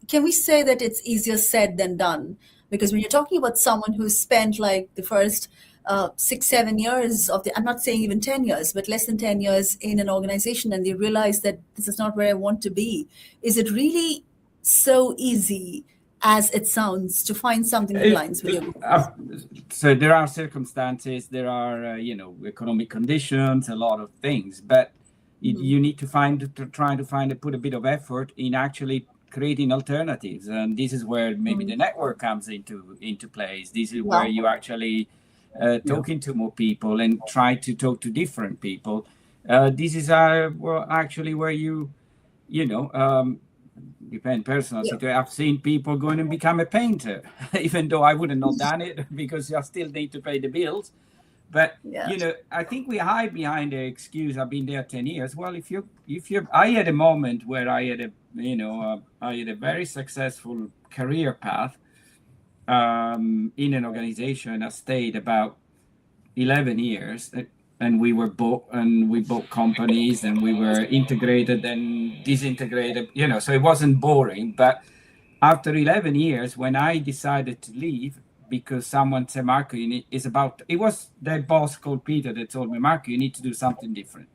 B: can we say that it's easier said than done? Because when you're talking about someone who's spent like the first 6-7 years I'm not saying even 10 years, but less than 10 years in an organization, and they realize that this is not where I want to be. Is it really so easy as it sounds to find something that aligns with you?
C: So there are circumstances, there are economic conditions, a lot of things, but you need to put a bit of effort in actually creating alternatives, and this is where maybe the network comes into place. This is where you actually talking to more people and try to talk to different people. This is actually where depend personal situation. I've seen people going and become a painter, even though I wouldn't have done it because you still need to pay the bills. But I think we hide behind the excuse, I've been there 10 years. Well, I had a moment where I had a very successful career path in an organization. I stayed about 11 years. And we bought companies, and we were integrated and disintegrated, so it wasn't boring. But after 11 years, when I decided to leave, because someone said, Marco, it was their boss called Peter that told me, Marco, you need to do something different.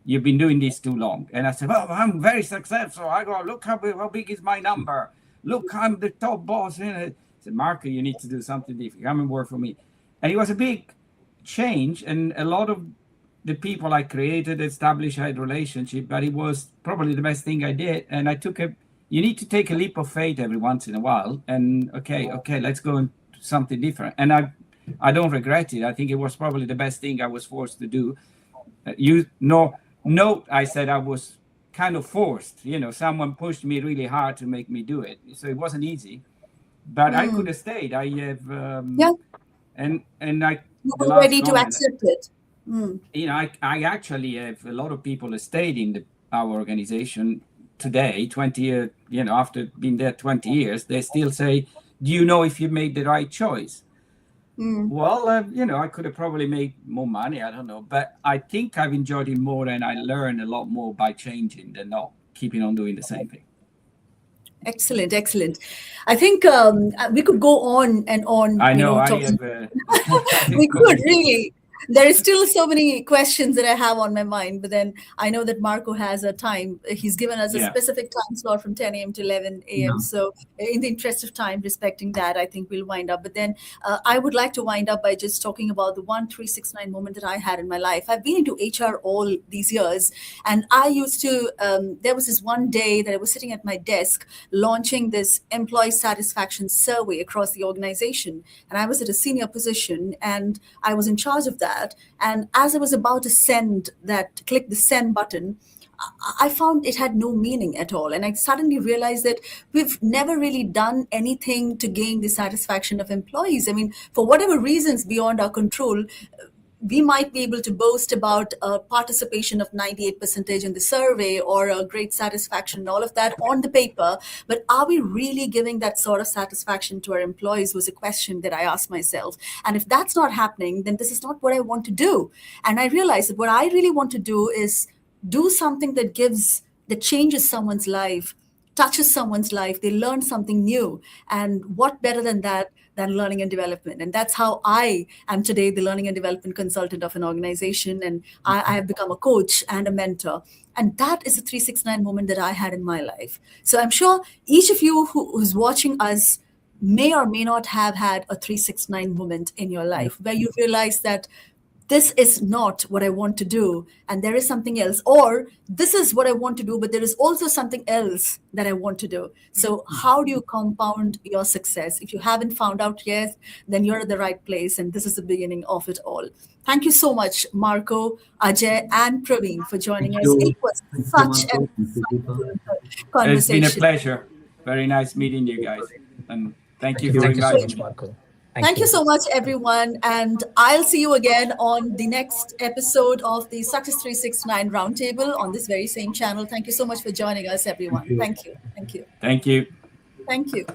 C: You've been doing this too long. And I said, well, I'm very successful. I go, look how big is my number. Look, I'm the top boss. I said, Marco, you need to do something different. Come and work for me. And it was a big change, and a lot of the people I created, established, I had relationship, but it was probably the best thing I did. And you need to take a leap of faith every once in a while, and okay, let's go and do something different. And I don't regret it. I think it was probably the best thing I was forced to do. I said I was kind of forced, someone pushed me really hard to make me do it. So it wasn't easy, but I could have stayed. I have, and I,
B: you were ready to accept it.
C: I actually have a lot of people that stayed in our organization today, 20 years, after being there 20 years, they still say, do you know if you made the right choice? Well, I could have probably made more money. I don't know. But I think I've enjoyed it more, and I learned a lot more by changing than not keeping on doing the same thing.
B: Excellent. I think we could go on and on.
C: I know.
B: We could really. There is still so many questions that I have on my mind, but then I know that Marco has a time. He's given us a specific time slot from 10 a.m. to 11 a.m. So in the interest of time, respecting that, I think we'll wind up. But then I would like to wind up by just talking about the 1369 moment that I had in my life. I've been into HR all these years, and I used to, there was this one day that I was sitting at my desk launching this employee satisfaction survey across the organization. And I was at a senior position, and I was in charge of that. And as I was about to click the send button, I found it had no meaning at all. And I suddenly realized that we've never really done anything to gain the satisfaction of employees. I mean, for whatever reasons beyond our control, we might be able to boast about a participation of 98% in the survey or a great satisfaction and all of that on the paper. But are we really giving that sort of satisfaction to our employees was a question that I asked myself. And if that's not happening, then this is not what I want to do. And I realized that what I really want to do is do something that changes someone's life, touches someone's life, they learn something new. And what better than that than learning and development? And that's how I am today, the learning and development consultant of an organization. And I have become a coach and a mentor. And that is a 369 moment that I had in my life. So I'm sure each of you who's watching us may or may not have had a 369 moment in your life where you realize that this is not what I want to do, and there is something else, or this is what I want to do, but there is also something else that I want to do. So how do you compound your success? If you haven't found out yet, then you're at the right place, and this is the beginning of it all. Thank you so much, Marco, Ajay, and Praveen for joining us. It was such a conversation.
C: It's been a pleasure. Very nice meeting you guys, and thank you for inviting me,
E: Marco.
B: Thank you so much, everyone. And I'll see you again on the next episode of the Success 369 Roundtable on this very same channel. Thank you so much for joining us, everyone. Thank you.
C: Thank you.
B: Thank you.